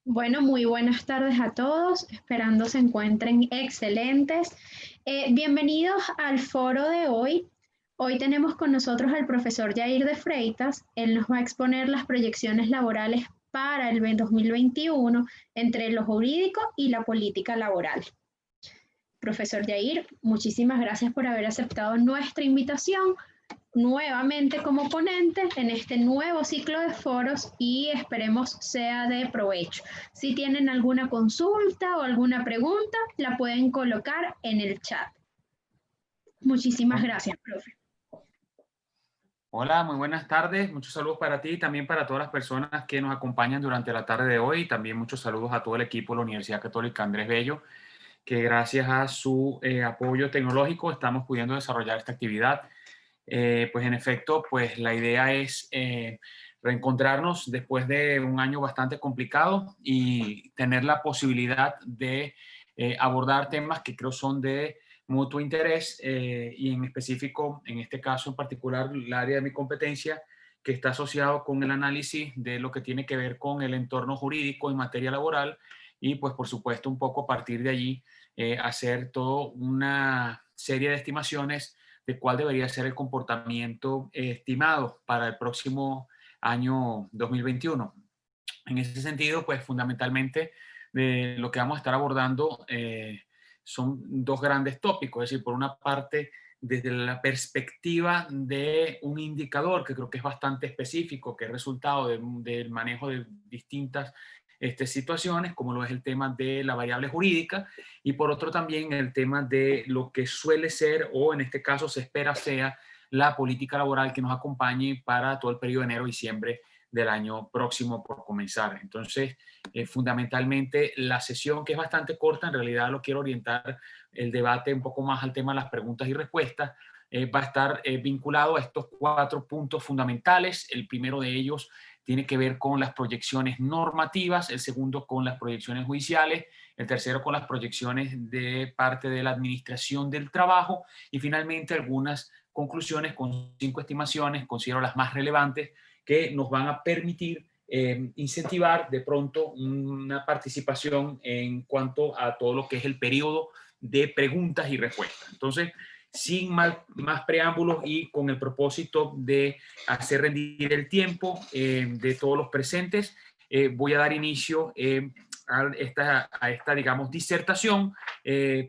Bueno, muy buenas tardes a todos, esperando se encuentren excelentes. Bienvenidos al foro de hoy. Hoy tenemos con nosotros al profesor Yair de Freitas. Él nos va a exponer las proyecciones laborales para el 2021 entre lo jurídico y la política laboral. Profesor Yair, muchísimas gracias por haber aceptado nuestra invitación nuevamente como ponente en este nuevo ciclo de foros y esperemos sea de provecho. Si tienen alguna consulta o alguna pregunta, la pueden colocar en el chat. Muchísimas gracias, profe. Hola, muy buenas tardes. Muchos saludos para ti y también para todas las personas que nos acompañan durante la tarde de hoy. También muchos saludos a todo el equipo de la Universidad Católica Andrés Bello, que gracias a su apoyo tecnológico estamos pudiendo desarrollar esta actividad. Pues en efecto, pues la idea es reencontrarnos después de un año bastante complicado y tener la posibilidad de abordar temas que creo son de mutuo interés y en específico, en este caso en particular, el área de mi competencia que está asociado con el análisis de lo que tiene que ver con el entorno jurídico en materia laboral y pues por supuesto un poco a partir de allí hacer toda una serie de estimaciones de cuál debería ser el comportamiento estimado para el próximo año 2021. En ese sentido, pues fundamentalmente de lo que vamos a estar abordando son dos grandes tópicos, es decir, por una parte, desde la perspectiva de un indicador que creo que es bastante específico, que es resultado del manejo de distintas situaciones, como lo es el tema de la variable jurídica, y por otro también el tema de lo que suele ser, o en este caso se espera sea, la política laboral que nos acompañe para todo el periodo de enero-diciembre del año próximo por comenzar. Entonces, fundamentalmente la sesión, que es bastante corta, en realidad lo quiero orientar el debate un poco más al tema de las preguntas y respuestas, va a estar vinculado a estos cuatro puntos fundamentales. El primero de ellos tiene que ver con las proyecciones normativas, el segundo con las proyecciones judiciales, el tercero con las proyecciones de parte de la administración del trabajo y finalmente algunas conclusiones con 5 estimaciones, considero las más relevantes, que nos van a permitir incentivar de pronto una participación en cuanto a todo lo que es el periodo de preguntas y respuestas. Entonces, sin más preámbulos y con el propósito de hacer rendir el tiempo de todos los presentes, voy a dar inicio a esta, digamos, disertación.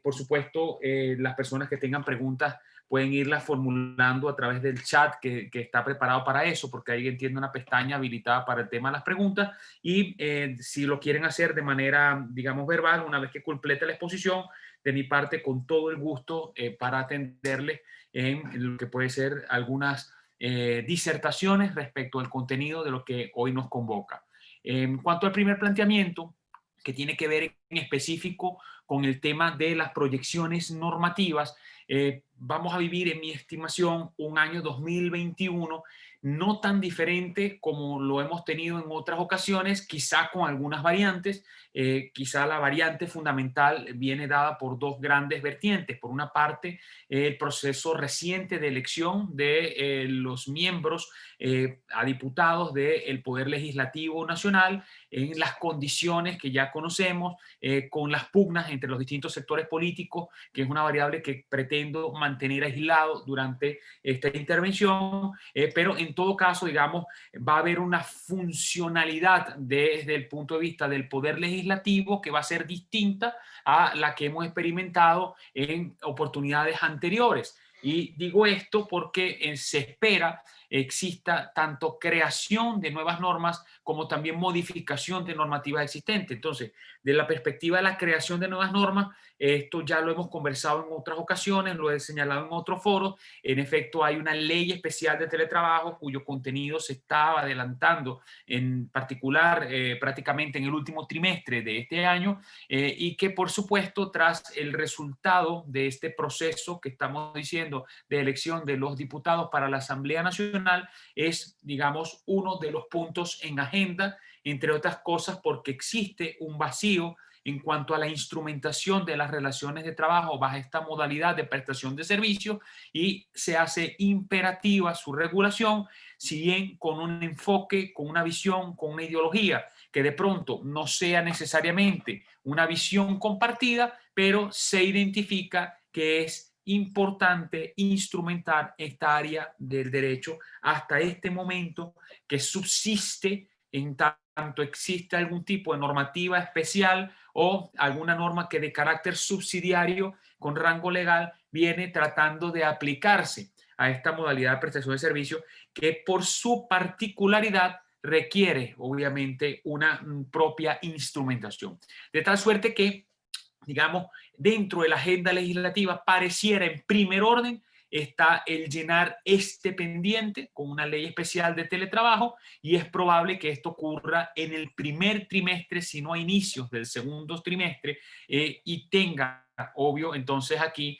Por supuesto, las personas que tengan preguntas pueden irlas formulando a través del chat que está preparado para eso, porque ahí tiene una pestaña habilitada para el tema de las preguntas. Y si lo quieren hacer de manera, digamos, verbal, una vez que complete la exposición, de mi parte, con todo el gusto para atenderles en lo que puede ser algunas disertaciones respecto al contenido de lo que hoy nos convoca. En cuanto al primer planteamiento, que tiene que ver en específico con el tema de las proyecciones normativas, vamos a vivir, en mi estimación, un año 2021 no tan diferente como lo hemos tenido en otras ocasiones, quizá con algunas variantes. Quizá la variante fundamental viene dada por dos grandes vertientes. Por una parte, el proceso reciente de elección de los miembros a diputados del Poder Legislativo Nacional en las condiciones que ya conocemos, con las pugnas entre los distintos sectores políticos, que es una variable que pretendo mantener aislado durante esta intervención, pero en todo caso, digamos, va a haber una funcionalidad desde el punto de vista del Poder Legislativo que va a ser distinta a la que hemos experimentado en oportunidades anteriores. Y digo esto porque se espera exista tanto creación de nuevas normas como también modificación de normativas existentes. Entonces, de la perspectiva de la creación de nuevas normas, esto ya lo hemos conversado en otras ocasiones, lo he señalado en otros foros. En efecto, hay una ley especial de teletrabajo cuyo contenido se estaba adelantando, en particular prácticamente en el último trimestre de este año, y que por supuesto tras el resultado de este proceso que estamos diciendo de elección de los diputados para la Asamblea Nacional es, digamos, uno de los puntos en agenda, entre otras cosas porque existe un vacío en cuanto a la instrumentación de las relaciones de trabajo bajo esta modalidad de prestación de servicios y se hace imperativa su regulación, si bien con un enfoque, con una visión, con una ideología que de pronto no sea necesariamente una visión compartida, pero se identifica que es importante instrumentar esta área del derecho hasta este momento que subsiste en tanto existe algún tipo de normativa especial o alguna norma que de carácter subsidiario con rango legal viene tratando de aplicarse a esta modalidad de prestación de servicio que por su particularidad requiere obviamente una propia instrumentación. De tal suerte que, digamos, dentro de la agenda legislativa pareciera en primer orden está el llenar este pendiente con una ley especial de teletrabajo y es probable que esto ocurra en el primer trimestre, si no a inicios del segundo trimestre, y tenga, obvio, entonces aquí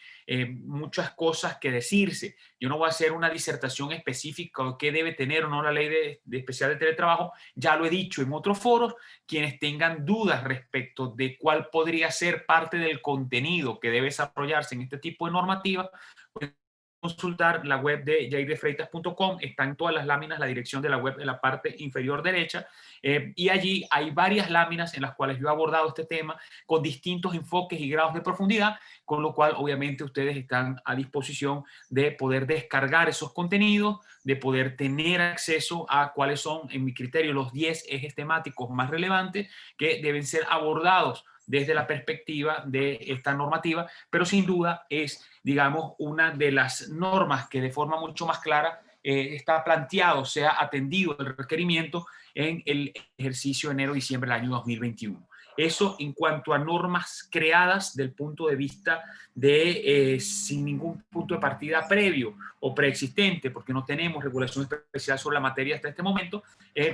muchas cosas que decirse. Yo no voy a hacer una disertación específica de qué debe tener o no la ley de especial de teletrabajo, ya lo he dicho en otros foros. Quienes tengan dudas respecto de cuál podría ser parte del contenido que debe desarrollarse en este tipo de normativa, pues consultar la web de jairdefreitas.com, está en todas las láminas, la dirección de la web en la parte inferior derecha, y allí hay varias láminas en las cuales yo he abordado este tema con distintos enfoques y grados de profundidad, con lo cual obviamente ustedes están a disposición de poder descargar esos contenidos, de poder tener acceso a cuáles son, en mi criterio, los 10 ejes temáticos más relevantes que deben ser abordados desde la perspectiva de esta normativa, pero sin duda es, digamos, una de las normas que de forma mucho más clara está planteado, sea atendido el requerimiento en el ejercicio enero-diciembre del año 2021. Eso en cuanto a normas creadas del punto de vista de sin ningún punto de partida previo o preexistente, porque no tenemos regulación especial sobre la materia hasta este momento.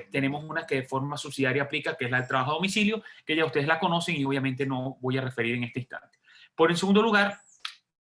Tenemos una que de forma subsidiaria aplica, que es la del trabajo a domicilio, que ya ustedes la conocen y obviamente no voy a referir en este instante. Por en segundo lugar,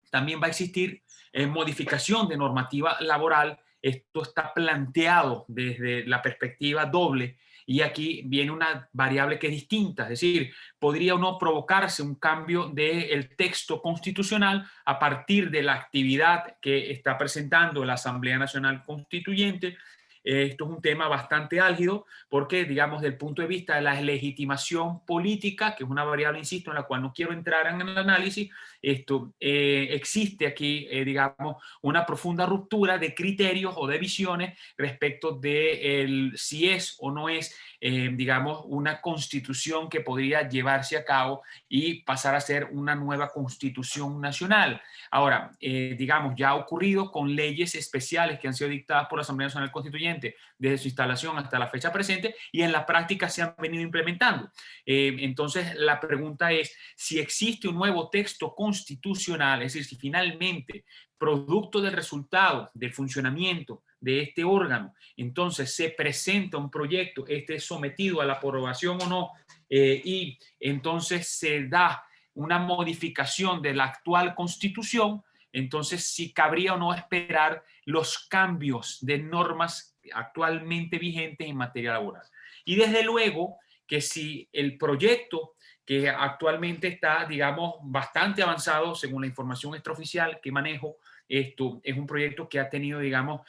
también va a existir modificación de normativa laboral. Esto está planteado desde la perspectiva doble y aquí viene una variable que es distinta, es decir, podría o no provocarse un cambio del texto constitucional a partir de la actividad que está presentando la Asamblea Nacional Constituyente. Esto es un tema bastante álgido porque, digamos, desde el punto de vista de la legitimación política, que es una variable, insisto, en la cual no quiero entrar en el análisis, existe aquí, digamos, una profunda ruptura de criterios o de visiones respecto de si es o no es, digamos, una constitución que podría llevarse a cabo y pasar a ser una nueva constitución nacional. Ahora, digamos, ya ha ocurrido con leyes especiales que han sido dictadas por la Asamblea Nacional Constituyente desde su instalación hasta la fecha presente y en la práctica se han venido implementando. Entonces, la pregunta es si existe un nuevo texto constitucional, es decir, si finalmente, producto del resultado del funcionamiento de este órgano, entonces se presenta un proyecto, este es sometido a la aprobación o no, y entonces se da una modificación de la actual constitución, entonces si cabría o no esperar los cambios de normas actualmente vigentes en materia laboral. Y desde luego que si el proyecto que actualmente está, digamos, bastante avanzado según la información extraoficial que manejo, esto es un proyecto que ha tenido, digamos,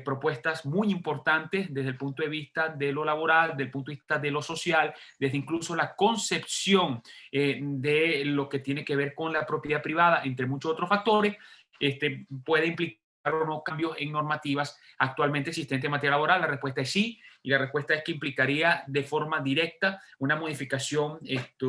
propuestas muy importantes desde el punto de vista de lo laboral, desde el punto de vista de lo social, desde incluso la concepción de lo que tiene que ver con la propiedad privada, entre muchos otros factores, puede implicar o no cambios en normativas actualmente existentes en materia laboral. La respuesta es sí, y la respuesta es que implicaría de forma directa una modificación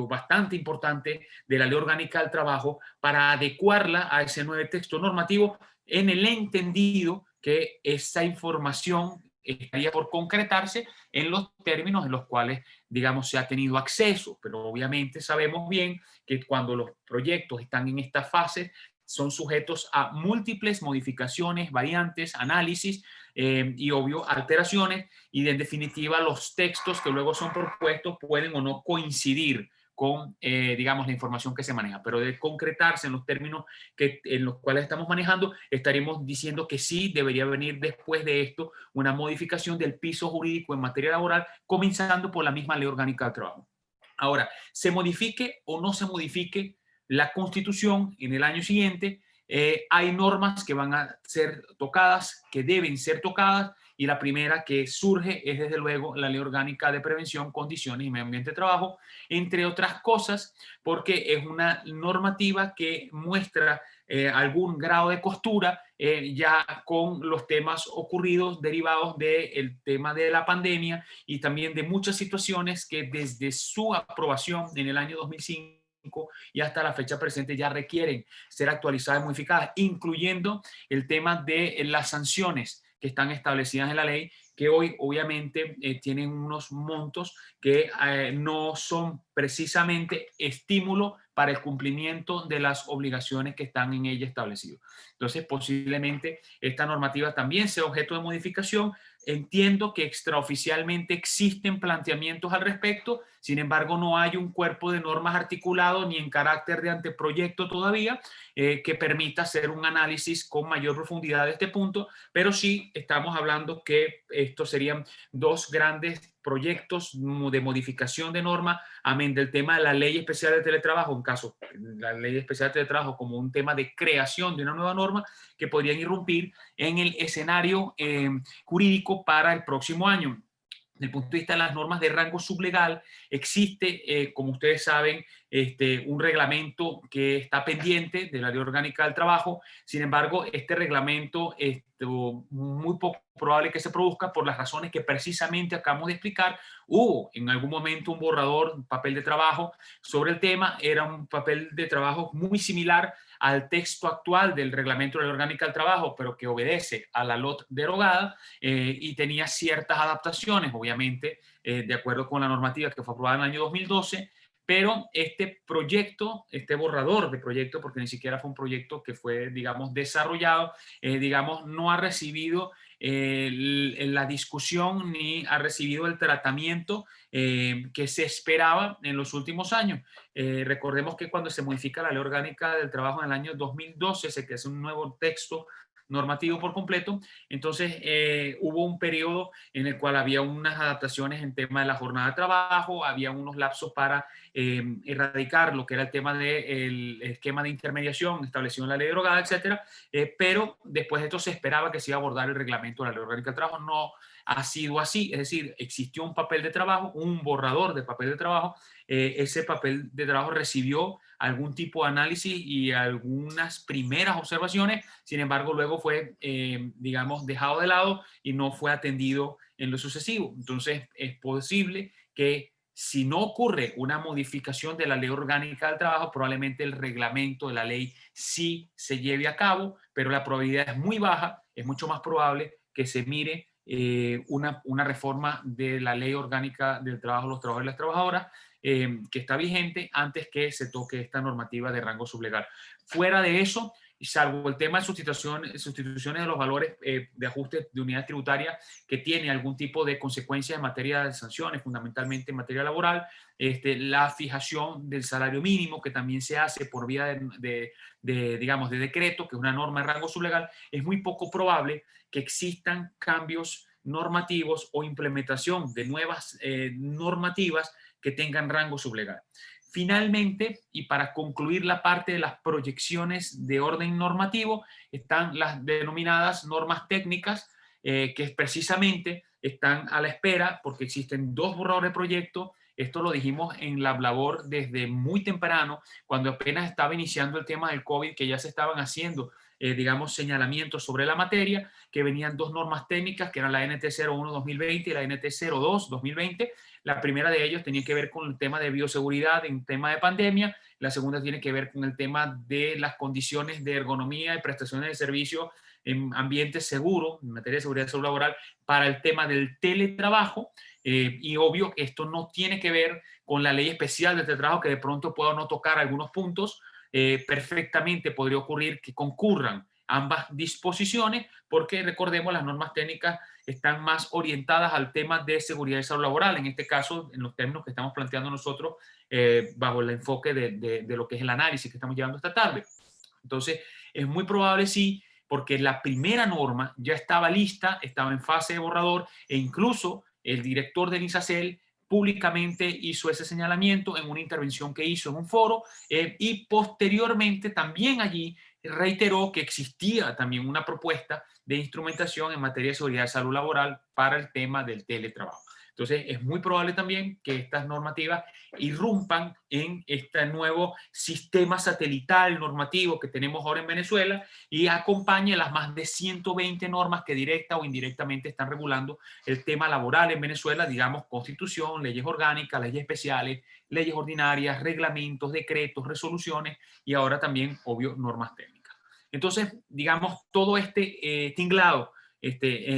bastante importante de la Ley Orgánica del Trabajo para adecuarla a ese nuevo texto normativo, en el entendido que esa información estaría por concretarse en los términos en los cuales, digamos, se ha tenido acceso. Pero obviamente sabemos bien que cuando los proyectos están en esta fase, son sujetos a múltiples modificaciones, variantes, análisis y, obvio, alteraciones. Y, en definitiva, los textos que luego son propuestos pueden o no coincidir con, digamos, la información que se maneja. Pero de concretarse en los términos en los cuales estamos manejando, estaremos diciendo que sí debería venir después de esto una modificación del piso jurídico en materia laboral, comenzando por la misma Ley Orgánica del Trabajo. Ahora, se modifique o no se modifique la Constitución en el año siguiente, hay normas que van a ser tocadas, que deben ser tocadas, y la primera que surge es desde luego la Ley Orgánica de Prevención, Condiciones y Medio Ambiente de Trabajo, entre otras cosas, porque es una normativa que muestra algún grado de costura ya con los temas ocurridos derivados del tema de la pandemia y también de muchas situaciones que desde su aprobación en el año 2005 y hasta la fecha presente ya requieren ser actualizadas y modificadas, incluyendo el tema de las sanciones que están establecidas en la ley, que hoy obviamente tienen unos montos que no son precisamente estímulo para el cumplimiento de las obligaciones que están en ella establecidas. Entonces, posiblemente esta normativa también sea objeto de modificación. Entiendo que extraoficialmente existen planteamientos al respecto, sin embargo, no hay un cuerpo de normas articulado ni en carácter de anteproyecto todavía que permita hacer un análisis con mayor profundidad de este punto, pero sí estamos hablando que estos serían dos grandes proyectos de modificación de norma, amén del tema de la ley especial de teletrabajo, en caso la ley especial de teletrabajo como un tema de creación de una nueva norma que podrían irrumpir en el escenario jurídico para el próximo año. Desde el punto de vista de las normas de rango sublegal, existe, como ustedes saben, un reglamento que está pendiente de la Ley Orgánica del Trabajo. Sin embargo, este reglamento es muy poco probable que se produzca por las razones que precisamente acabamos de explicar. Hubo en algún momento un borrador, un papel de trabajo sobre el tema. Era un papel de trabajo muy similar al texto actual del reglamento de la Ley Orgánica del Trabajo, pero que obedece a la LOT derogada y tenía ciertas adaptaciones, obviamente, de acuerdo con la normativa que fue aprobada en el año 2012, pero este proyecto, este borrador de proyecto, porque ni siquiera fue un proyecto que fue, digamos, desarrollado, digamos, no ha recibido la discusión ni ha recibido el tratamiento que se esperaba en los últimos años. Recordemos que cuando se modifica la Ley Orgánica del Trabajo en el año 2012, se crea un nuevo texto normativo por completo. Entonces hubo un periodo en el cual había unas adaptaciones en tema de la jornada de trabajo, había unos lapsos para erradicar lo que era el tema del esquema de intermediación establecido en la ley derogada, etcétera, pero después de esto se esperaba que se iba a abordar el reglamento de la Ley Orgánica del Trabajo. No ha sido así, es decir, existió un papel de trabajo, un borrador de papel de trabajo, ese papel de trabajo recibió algún tipo de análisis y algunas primeras observaciones, sin embargo, luego fue, digamos, dejado de lado y no fue atendido en lo sucesivo. Entonces, es posible que si no ocurre una modificación de la Ley Orgánica del Trabajo, probablemente el reglamento de la ley sí se lleve a cabo, pero la probabilidad es muy baja, es mucho más probable que se mire una reforma de la Ley Orgánica del Trabajo, los trabajadores y las trabajadoras, que está vigente antes que se toque esta normativa de rango sublegal. Fuera de eso, salvo el tema de sustituciones de los valores de ajuste de unidad tributaria que tiene algún tipo de consecuencias en materia de sanciones, fundamentalmente en materia laboral, la fijación del salario mínimo que también se hace por vía digamos, de decreto, que es una norma de rango sublegal, es muy poco probable que existan cambios normativos o implementación de nuevas normativas que tengan rango sublegal. Finalmente, y para concluir la parte de las proyecciones de orden normativo, están las denominadas normas técnicas, que precisamente están a la espera porque existen dos borradores de proyecto. Esto lo dijimos en la labor desde muy temprano, cuando apenas estaba iniciando el tema del COVID, que ya se estaban haciendo, digamos, señalamientos sobre la materia, que venían dos normas técnicas, que eran la NT 01-2020 y la NT 02-2020. La primera de ellos tenía que ver con el tema de bioseguridad en tema de pandemia. La segunda tiene que ver con el tema de las condiciones de ergonomía y prestaciones de servicio en ambiente seguro, en materia de seguridad y salud laboral, para el tema del teletrabajo. Y obvio, esto no tiene que ver con la ley especial de teletrabajo, que de pronto pueda no tocar algunos puntos. Perfectamente podría ocurrir que concurran ambas disposiciones, porque recordemos, las normas técnicas están más orientadas al tema de seguridad y salud laboral, en este caso, en los términos que estamos planteando nosotros, bajo el enfoque de lo que es el análisis que estamos llevando esta tarde. Entonces, es muy probable, sí, porque la primera norma ya estaba lista, estaba en fase de borrador, e incluso el director del INSACEL públicamente hizo ese señalamiento en una intervención que hizo en un foro y posteriormente también allí reiteró que existía también una propuesta de instrumentación en materia de seguridad y salud laboral para el tema del teletrabajo. Entonces, es muy probable también que estas normativas irrumpan en este nuevo sistema satelital normativo que tenemos ahora en Venezuela y acompañe las más de 120 normas que directa o indirectamente están regulando el tema laboral en Venezuela, digamos, constitución, leyes orgánicas, leyes especiales, leyes ordinarias, reglamentos, decretos, resoluciones y ahora también, obvio, normas técnicas. Entonces, digamos, todo este tinglado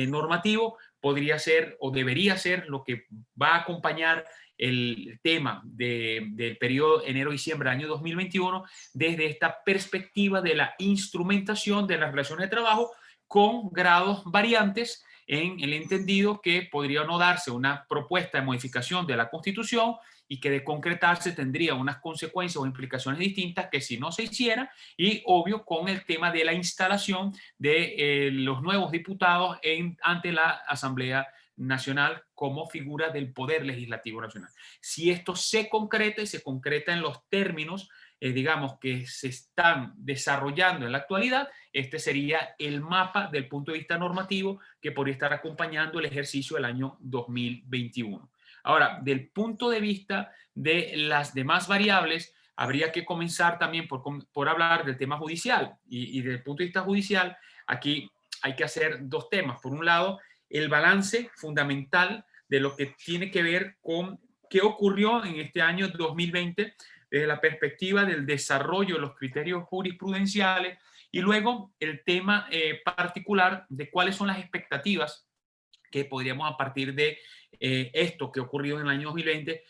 normativo podría ser o debería ser lo que va a acompañar el tema del periodo enero-diciembre del año 2021 desde esta perspectiva de la instrumentación de las relaciones de trabajo con grados variantes en el entendido que podría no darse una propuesta de modificación de la Constitución y que de concretarse tendría unas consecuencias o implicaciones distintas que si no se hiciera y obvio con el tema de la instalación de los nuevos diputados ante la Asamblea Nacional como figura del Poder Legislativo Nacional. Si esto se concreta y se concreta en los términos, digamos, que se están desarrollando en la actualidad, este sería el mapa del punto de vista normativo que podría estar acompañando el ejercicio del año 2021. Ahora, del punto de vista de las demás variables, habría que comenzar también por hablar del tema judicial. Y desde el punto de vista judicial, aquí hay que hacer dos temas. Por un lado, el balance fundamental de lo que tiene que ver con qué ocurrió en este año 2020 desde la perspectiva del desarrollo de los criterios jurisprudenciales y luego el tema particular de cuáles son las expectativas que podríamos a partir de esto que ocurrió en el año 2020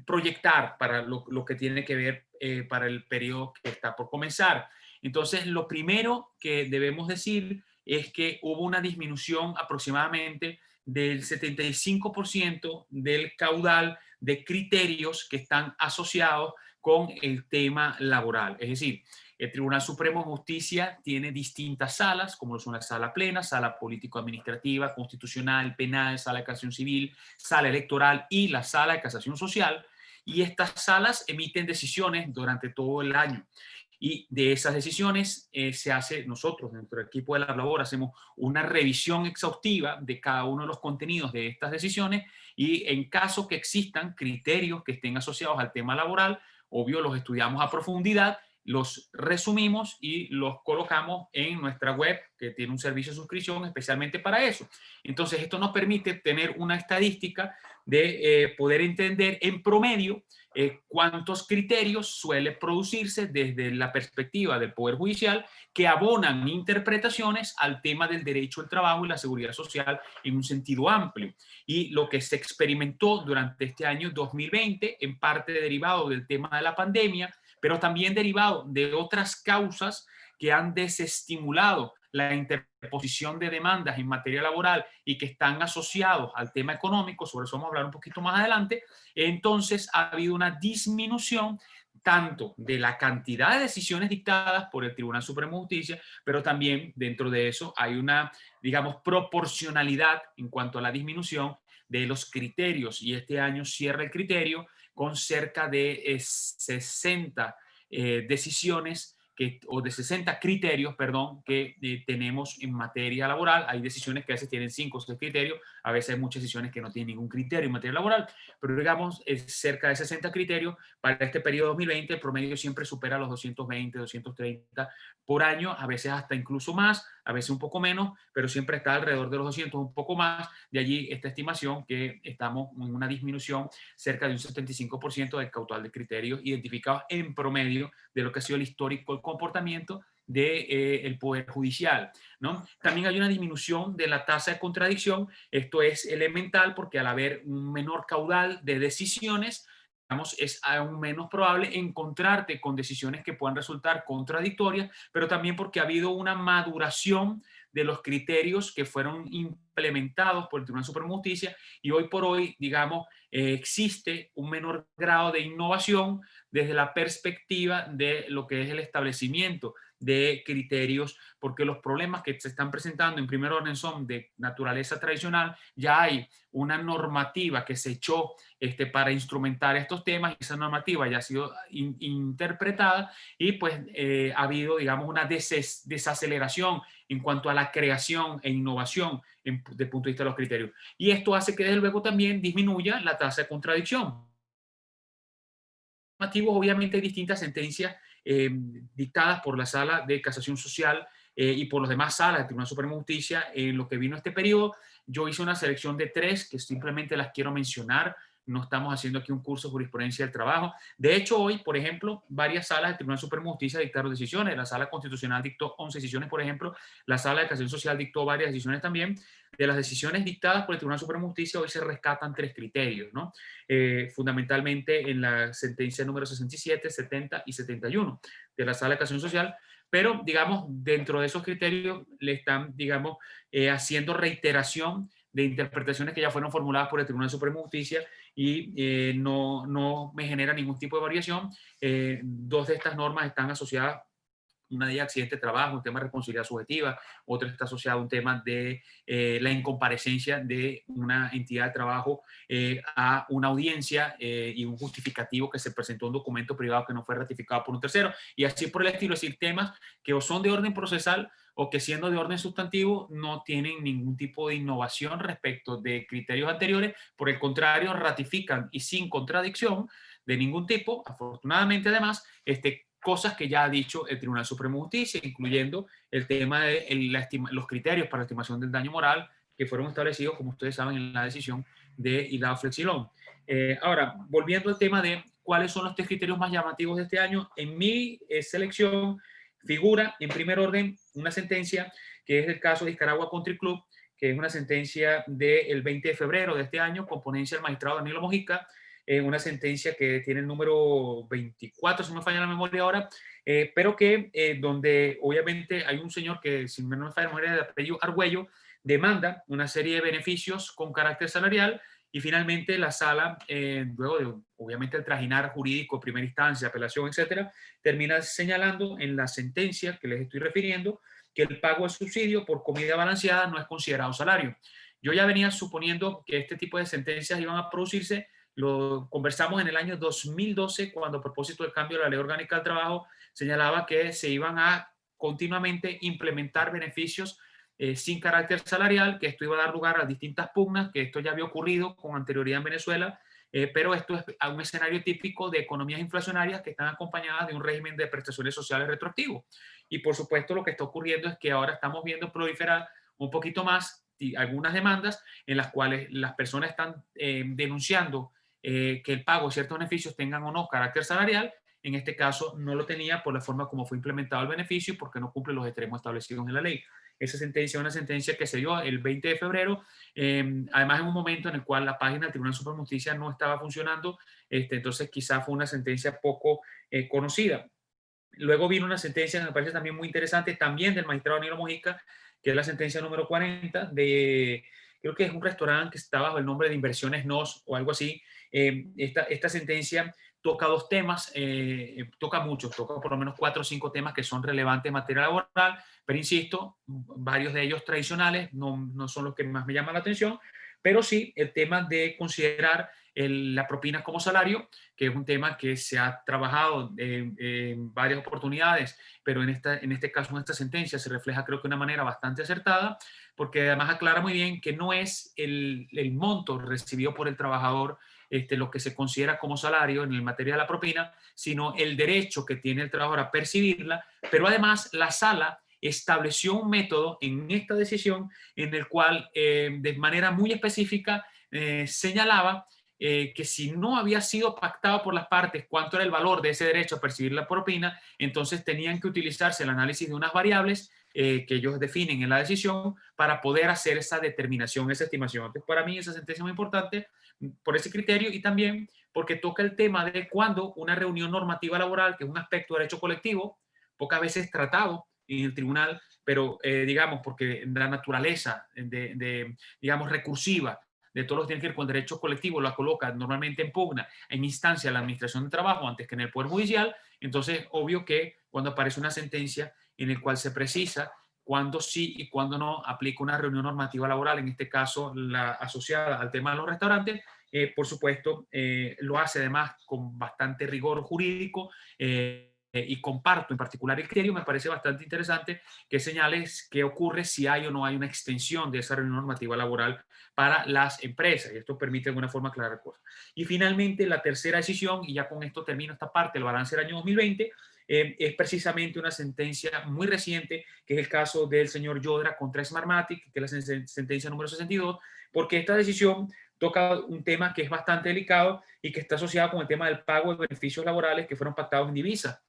proyectar para lo que tiene que ver para el periodo que está por comenzar. Entonces, lo primero que debemos decir es que hubo una disminución aproximadamente del 75% del caudal de criterios que están asociados con el tema laboral. Es decir, el Tribunal Supremo de Justicia tiene distintas salas, como son la sala plena, sala político-administrativa, constitucional, penal, sala de casación civil, sala electoral y la sala de casación social. Y estas salas emiten decisiones durante todo el año. Y de esas decisiones se hace, nosotros, dentro del equipo de la labor, hacemos una revisión exhaustiva de cada uno de los contenidos de estas decisiones y en caso que existan criterios que estén asociados al tema laboral, obvio, los estudiamos a profundidad, los resumimos y los colocamos en nuestra web, que tiene un servicio de suscripción especialmente para eso. Entonces, esto nos permite tener una estadística de poder entender en promedio cuántos criterios suele producirse desde la perspectiva del Poder Judicial que abonan interpretaciones al tema del derecho al trabajo y la seguridad social en un sentido amplio. Y lo que se experimentó durante este año 2020, en parte derivado del tema de la pandemia, pero también derivado de otras causas que han desestimulado la interposición de demandas en materia laboral y que están asociados al tema económico, sobre eso vamos a hablar un poquito más adelante, entonces ha habido una disminución tanto de la cantidad de decisiones dictadas por el Tribunal Supremo de Justicia, pero también dentro de eso hay una, digamos, proporcionalidad en cuanto a la disminución de los criterios y este año cierra el criterio con cerca de 60 decisiones o de 60 criterios, perdón, que tenemos en materia laboral. Hay decisiones que a veces tienen 5 o 6 criterios, a veces hay muchas decisiones que no tienen ningún criterio en materia laboral, pero digamos, es cerca de 60 criterios. Para este periodo 2020, el promedio siempre supera los 220, 230 por año, a veces hasta incluso más, a veces un poco menos, pero siempre está alrededor de los 200, un poco más. De allí esta estimación que estamos en una disminución cerca de un 75% del caudal de criterios identificados en promedio de lo que ha sido el histórico, el comportamiento del Poder Judicial, ¿no? También hay una disminución de la tasa de contradicción. Esto es elemental porque al haber un menor caudal de decisiones, es aún menos probable encontrarte con decisiones que puedan resultar contradictorias, pero también porque ha habido una maduración de los criterios que fueron implementados implementados por el Tribunal Supremo de Justicia y hoy por hoy, digamos, existe un menor grado de innovación desde la perspectiva de lo que es el establecimiento de criterios, porque los problemas que se están presentando en primer orden son de naturaleza tradicional. Ya hay una normativa que se echó para instrumentar estos temas y esa normativa ya ha sido interpretada y pues ha habido, digamos, una desaceleración en cuanto a la creación e innovación desde el punto de vista de los criterios. Y esto hace que desde luego también disminuya la tasa de contradicción. Obviamente hay distintas sentencias dictadas por la Sala de Casación Social y por las demás salas del Tribunal Supremo de Justicia en lo que vino este periodo. Yo hice una selección de 3 que simplemente las quiero mencionar. No estamos haciendo aquí un curso de jurisprudencia del trabajo. De hecho, hoy, por ejemplo, varias salas del Tribunal Supremo de Justicia dictaron decisiones. La Sala Constitucional dictó 11 decisiones, por ejemplo. La Sala de Casación Social dictó varias decisiones también. De las decisiones dictadas por el Tribunal Supremo de Justicia, hoy se rescatan 3 criterios, ¿no? Fundamentalmente en la sentencia número 67, 70 y 71 de la Sala de Casación Social, pero, digamos, dentro de esos criterios le están, digamos, haciendo reiteración de interpretaciones que ya fueron formuladas por el Tribunal Supremo de Justicia y no me genera ningún tipo de variación. 2 de estas normas están asociadas, una de ellas accidente de trabajo, un tema de responsabilidad subjetiva, otra está asociada a un tema de la incomparecencia de una entidad de trabajo a una audiencia y un justificativo que se presentó un documento privado que no fue ratificado por un tercero, y así por el estilo. Es decir, temas que o son de orden procesal o que siendo de orden sustantivo no tienen ningún tipo de innovación respecto de criterios anteriores, por el contrario, ratifican y sin contradicción de ningún tipo, afortunadamente además, cosas que ya ha dicho el Tribunal Supremo de Justicia, incluyendo el tema de los criterios para la estimación del daño moral que fueron establecidos, como ustedes saben, en la decisión de Hilao Flexilón. Ahora, volviendo al tema de cuáles son los 3 criterios más llamativos de este año, en mi selección figura en primer orden una sentencia que es el caso de Nicaragua Country Club, que es una sentencia del 20 de febrero de este año, con ponencia del magistrado Danilo Mojica, una sentencia que tiene el número 24, si no me falla la memoria ahora, pero que donde obviamente hay un señor que, si no me falla la memoria, de apellido Argüello, demanda una serie de beneficios con carácter salarial y finalmente la sala, luego de obviamente el trajinar jurídico, primera instancia, apelación, etcétera, termina señalando en la sentencia que les estoy refiriendo que el pago de subsidio por comida balanceada no es considerado salario. Yo ya venía suponiendo que este tipo de sentencias iban a producirse. Lo conversamos en el año 2012, cuando a propósito del cambio de la Ley Orgánica del Trabajo señalaba que se iban a continuamente implementar beneficios sin carácter salarial, que esto iba a dar lugar a distintas pugnas, que esto ya había ocurrido con anterioridad en Venezuela, pero esto es un escenario típico de economías inflacionarias que están acompañadas de un régimen de prestaciones sociales retroactivo. Y por supuesto lo que está ocurriendo es que ahora estamos viendo proliferar un poquito más algunas demandas en las cuales las personas están denunciando que el pago de ciertos beneficios tengan o no carácter salarial. En este caso no lo tenía por la forma como fue implementado el beneficio, porque no cumple los extremos establecidos en la ley. Esa sentencia es una sentencia que se dio el 20 de febrero, además en un momento en el cual la página del Tribunal Supremo de Justicia no estaba funcionando, entonces quizás fue una sentencia poco conocida. Luego vino una sentencia que me parece también muy interesante, también del magistrado Danilo Mojica, que es la sentencia número 40 de, creo que es un restaurante que está bajo el nombre de Inversiones NOS o algo así. Esta sentencia toca 2 temas, toca muchos, toca por lo menos 4 o 5 temas que son relevantes en materia laboral, pero insisto, varios de ellos tradicionales, no son los que más me llaman la atención, pero sí el tema de considerar la propina como salario, que es un tema que se ha trabajado en varias oportunidades, pero en este caso, en esta sentencia, se refleja creo que de una manera bastante acertada, porque además aclara muy bien que no es el monto recibido por el trabajador lo que se considera como salario en materia de la propina, sino el derecho que tiene el trabajador a percibirla, pero además la sala estableció un método en esta decisión en el cual de manera muy específica señalaba que si no había sido pactado por las partes cuánto era el valor de ese derecho a percibir la propina, entonces tenían que utilizarse el análisis de unas variables que ellos definen en la decisión para poder hacer esa determinación, esa estimación. Entonces, para mí esa sentencia es muy importante por ese criterio y también porque toca el tema de cuando una reunión normativa laboral, que es un aspecto de derecho colectivo, pocas veces tratado en el tribunal, pero digamos, porque la naturaleza digamos, recursiva de todos los que tienen que ver con derechos colectivos la coloca normalmente en pugna en instancia de la Administración de Trabajo antes que en el Poder Judicial. Entonces, obvio que cuando aparece una sentencia en el cual se precisa cuándo sí y cuándo no aplica una reunión normativa laboral, en este caso la asociada al tema de los restaurantes, por supuesto, lo hace además con bastante rigor jurídico, y comparto en particular el criterio. Me parece bastante interesante que señales qué ocurre si hay o no hay una extensión de esa reunión normativa laboral para las empresas, y esto permite de alguna forma aclarar cosas. Y finalmente, la tercera decisión, y ya con esto termino esta parte, el balance del año 2020, es precisamente una sentencia muy reciente, que es el caso del señor Yodra contra Smartmatic, que es la sentencia número 62, porque esta decisión toca un tema que es bastante delicado y que está asociado con el tema del pago de beneficios laborales que fueron pactados en divisa.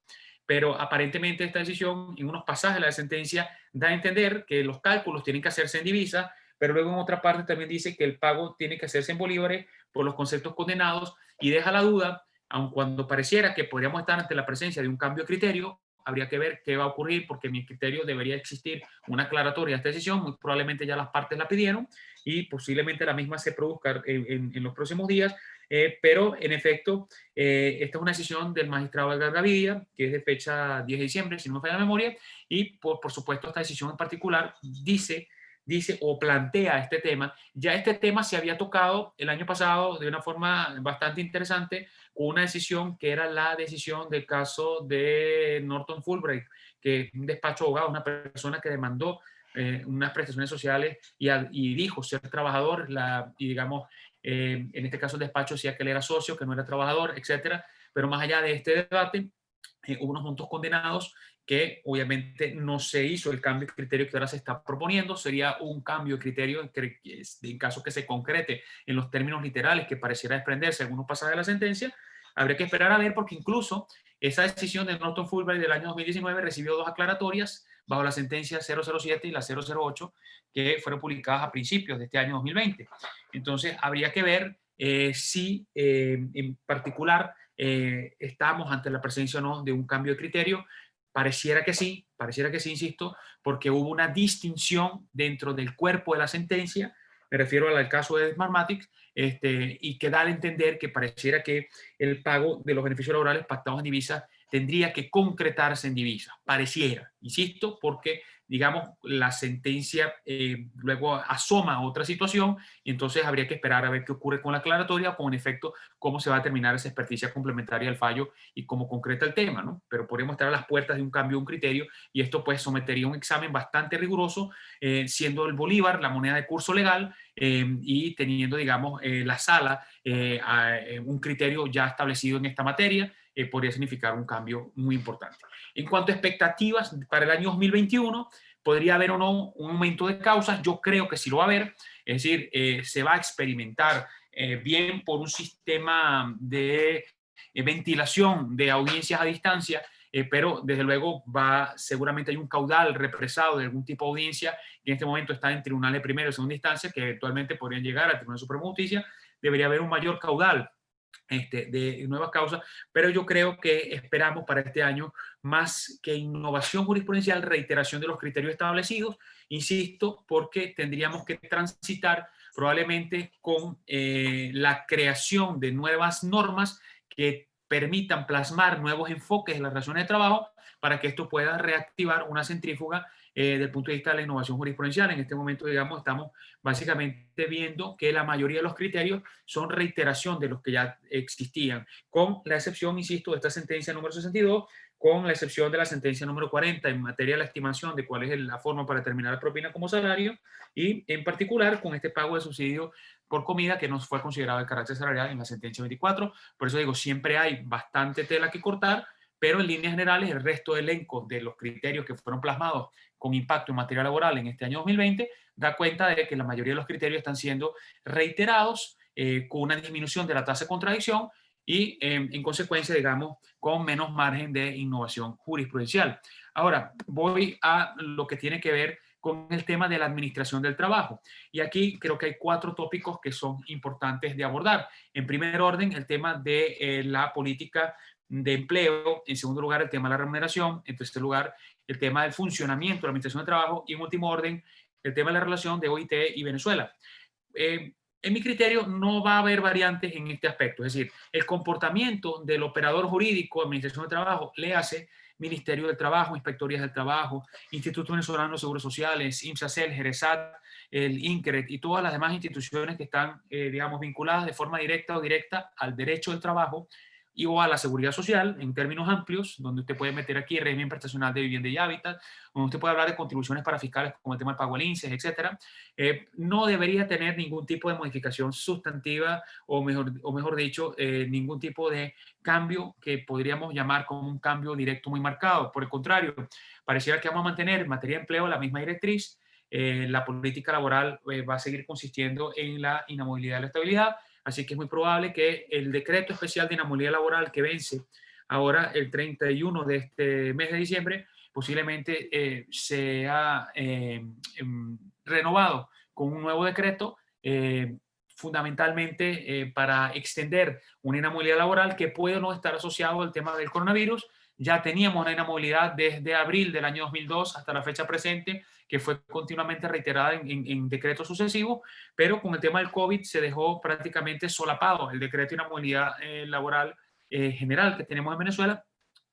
Pero aparentemente esta decisión, en unos pasajes de la sentencia, da a entender que los cálculos tienen que hacerse en divisa, pero luego en otra parte también dice que el pago tiene que hacerse en bolívares por los conceptos condenados, y deja la duda, aun cuando pareciera que podríamos estar ante la presencia de un cambio de criterio. Habría que ver qué va a ocurrir, porque en mi criterio debería existir una aclaratoria a esta decisión. Muy probablemente ya las partes la pidieron y posiblemente la misma se produzca en los próximos días. Pero en efecto, esta es una decisión del magistrado Edgar Gavidia, que es de fecha 10 de diciembre, si no me falla la memoria, y por supuesto esta decisión en particular dice o plantea este tema. Ya este tema se había tocado el año pasado de una forma bastante interesante, con una decisión que era la decisión del caso de Norton Fulbright, que es un despacho de abogados, una persona que demandó unas prestaciones sociales y dijo ser trabajador, y digamos, en este caso el despacho decía que él era socio, que no era trabajador, etcétera. Pero más allá de este debate, hubo unos montos condenados que obviamente no se hizo el cambio de criterio que ahora se está proponiendo. Sería un cambio de criterio en caso que se concrete en los términos literales que pareciera desprenderse de algunos pasajes de la sentencia. Habría que esperar a ver, porque incluso esa decisión de Norton Fulbright del año 2019 recibió dos aclaratorias bajo la sentencia 007 y la 008, que fueron publicadas a principios de este año 2020. Entonces, habría que ver si en particular estamos ante la presencia o no de un cambio de criterio. Pareciera que sí, insisto, porque hubo una distinción dentro del cuerpo de la sentencia. Me refiero al caso de Smartmatic, y que da a entender que pareciera que el pago de los beneficios laborales pactados en divisa tendría que concretarse en divisa. Pareciera, insisto, porque, digamos, la sentencia luego asoma a otra situación, y entonces habría que esperar a ver qué ocurre con la aclaratoria, o con, en efecto, cómo se va a terminar esa experticia complementaria del fallo y cómo concreta el tema, ¿no? Pero podríamos estar a las puertas de un cambio de un criterio, y esto pues sometería a un examen bastante riguroso, siendo el bolívar la moneda de curso legal, y teniendo, digamos, la sala un criterio ya establecido en esta materia. Podría significar un cambio muy importante. En cuanto a expectativas para el año 2021, podría haber o no un aumento de causas. Yo creo que sí lo va a haber, es decir, se va a experimentar bien por un sistema de ventilación de audiencias a distancia, pero desde luego seguramente hay un caudal represado de algún tipo de audiencia que en este momento está en tribunales de primera y segunda instancia, que eventualmente podrían llegar al Tribunal Supremo de Justicia. Debería haber un mayor caudal de nuevas causas, pero yo creo que esperamos para este año más que innovación jurisprudencial, reiteración de los criterios establecidos, insisto, porque tendríamos que transitar probablemente con la creación de nuevas normas que permitan plasmar nuevos enfoques en las relaciones de trabajo, para que esto pueda reactivar una centrífuga desde el punto de vista de la innovación jurisprudencial. En este momento, digamos, estamos básicamente viendo que la mayoría de los criterios son reiteración de los que ya existían, con la excepción, insisto, de esta sentencia número 62, con la excepción de la sentencia número 40 en materia de la estimación de cuál es la forma para determinar la propina como salario, y en particular con este pago de subsidio por comida que no fue considerado de carácter salarial en la sentencia 24. Por eso digo, siempre hay bastante tela que cortar, pero en líneas generales el resto del elenco de los criterios que fueron plasmados con impacto en materia laboral en este año 2020 da cuenta de que la mayoría de los criterios están siendo reiterados, con una disminución de la tasa de contradicción y, en consecuencia, digamos, con menos margen de innovación jurisprudencial. Ahora, voy a lo que tiene que ver con el tema de la administración del trabajo. Y aquí creo que hay 4 tópicos que son importantes de abordar. En primer orden, el tema de la política de empleo. En segundo lugar, el tema de la remuneración. En tercer lugar, el tema del funcionamiento de la Administración de Trabajo y, en último orden, el tema de la relación de OIT y Venezuela. En mi criterio, no va a haber variantes en este aspecto. Es decir, el comportamiento del operador jurídico, Administración de Trabajo, le hace Ministerio del Trabajo, Inspectorías del Trabajo, Instituto Venezolano de Seguros Sociales, IMSACEL, GERESAT, el INCRED y todas las demás instituciones que están, digamos, vinculadas de forma directa o directa al derecho del trabajo y o a la seguridad social en términos amplios, donde usted puede meter aquí el régimen prestacional de vivienda y hábitat, donde usted puede hablar de contribuciones para fiscales como el tema del pago al INSEE, etcétera. No debería tener ningún tipo de modificación sustantiva o mejor dicho, ningún tipo de cambio que podríamos llamar como un cambio directo muy marcado. Por el contrario, pareciera que vamos a mantener en materia de empleo la misma directriz. La política laboral va a seguir consistiendo en la inamovilidad y la estabilidad. Así que es muy probable que el decreto especial de inamovilidad laboral que vence ahora el 31 de este mes de diciembre posiblemente sea renovado con un nuevo decreto, fundamentalmente para extender una inamovilidad laboral que puede no estar asociado al tema del coronavirus. Ya teníamos una inamovilidad desde abril del año 2002 hasta la fecha presente, que fue continuamente reiterada en decretos sucesivos, pero con el tema del COVID se dejó prácticamente solapado el decreto de inamovilidad laboral general que tenemos en Venezuela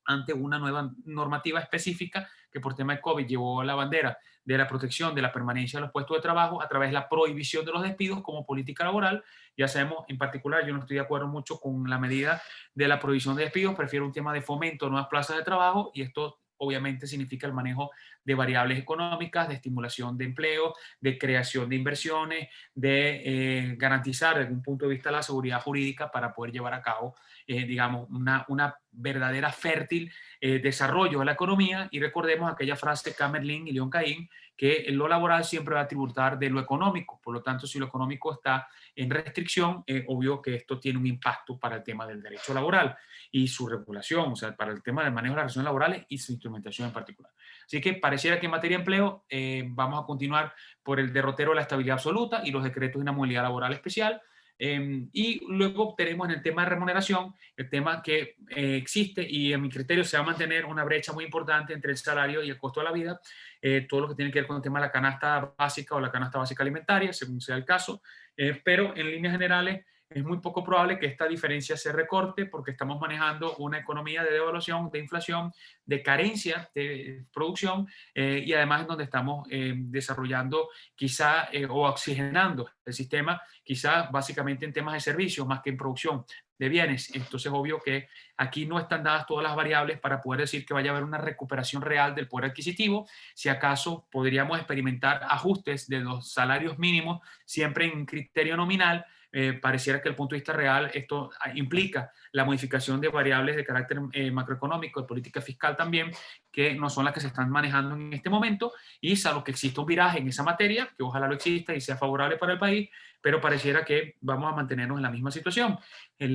ante una nueva normativa específica que por tema de COVID llevó la bandera de la protección de la permanencia de los puestos de trabajo a través de la prohibición de los despidos como política laboral. Ya sabemos, en particular, yo no estoy de acuerdo mucho con la medida de la prohibición de despidos, prefiero un tema de fomento de nuevas plazas de trabajo, y esto obviamente significa el manejo de variables económicas, de estimulación de empleo, de creación de inversiones, de garantizar desde un punto de vista la seguridad jurídica para poder llevar a cabo, digamos, una verdadera fértil desarrollo de la economía. Y recordemos aquella frase de Kamerlingh y Leon Cain, que lo laboral siempre va a tributar de lo económico. Por lo tanto, si lo económico está en restricción, obvio que esto tiene un impacto para el tema del derecho laboral y su regulación, o sea, para el tema del manejo de las relaciones laborales y su instrumentación en particular. Así que pareciera que en materia de empleo vamos a continuar por el derrotero de la estabilidad absoluta y los decretos de inamovilidad laboral especial. Y luego tenemos en el tema de remuneración, el tema que existe y en mi criterio se va a mantener una brecha muy importante entre el salario y el costo de la vida, todo lo que tiene que ver con el tema de la canasta básica o la canasta básica alimentaria, según sea el caso, pero en líneas generales es muy poco probable que esta diferencia se recorte porque estamos manejando una economía de devaluación, de inflación, de carencia de producción y además en donde estamos desarrollando quizá o oxigenando el sistema, quizá básicamente en temas de servicios más que en producción de bienes. Entonces, obvio que aquí no están dadas todas las variables para poder decir que vaya a haber una recuperación real del poder adquisitivo. Si acaso podríamos experimentar ajustes de los salarios mínimos siempre en criterio nominal, pareciera que desde el punto de vista real esto implica la modificación de variables de carácter macroeconómico, de política fiscal también, que no son las que se están manejando en este momento, y salvo que exista un viraje en esa materia, que ojalá lo exista y sea favorable para el país, pero pareciera que vamos a mantenernos en la misma situación.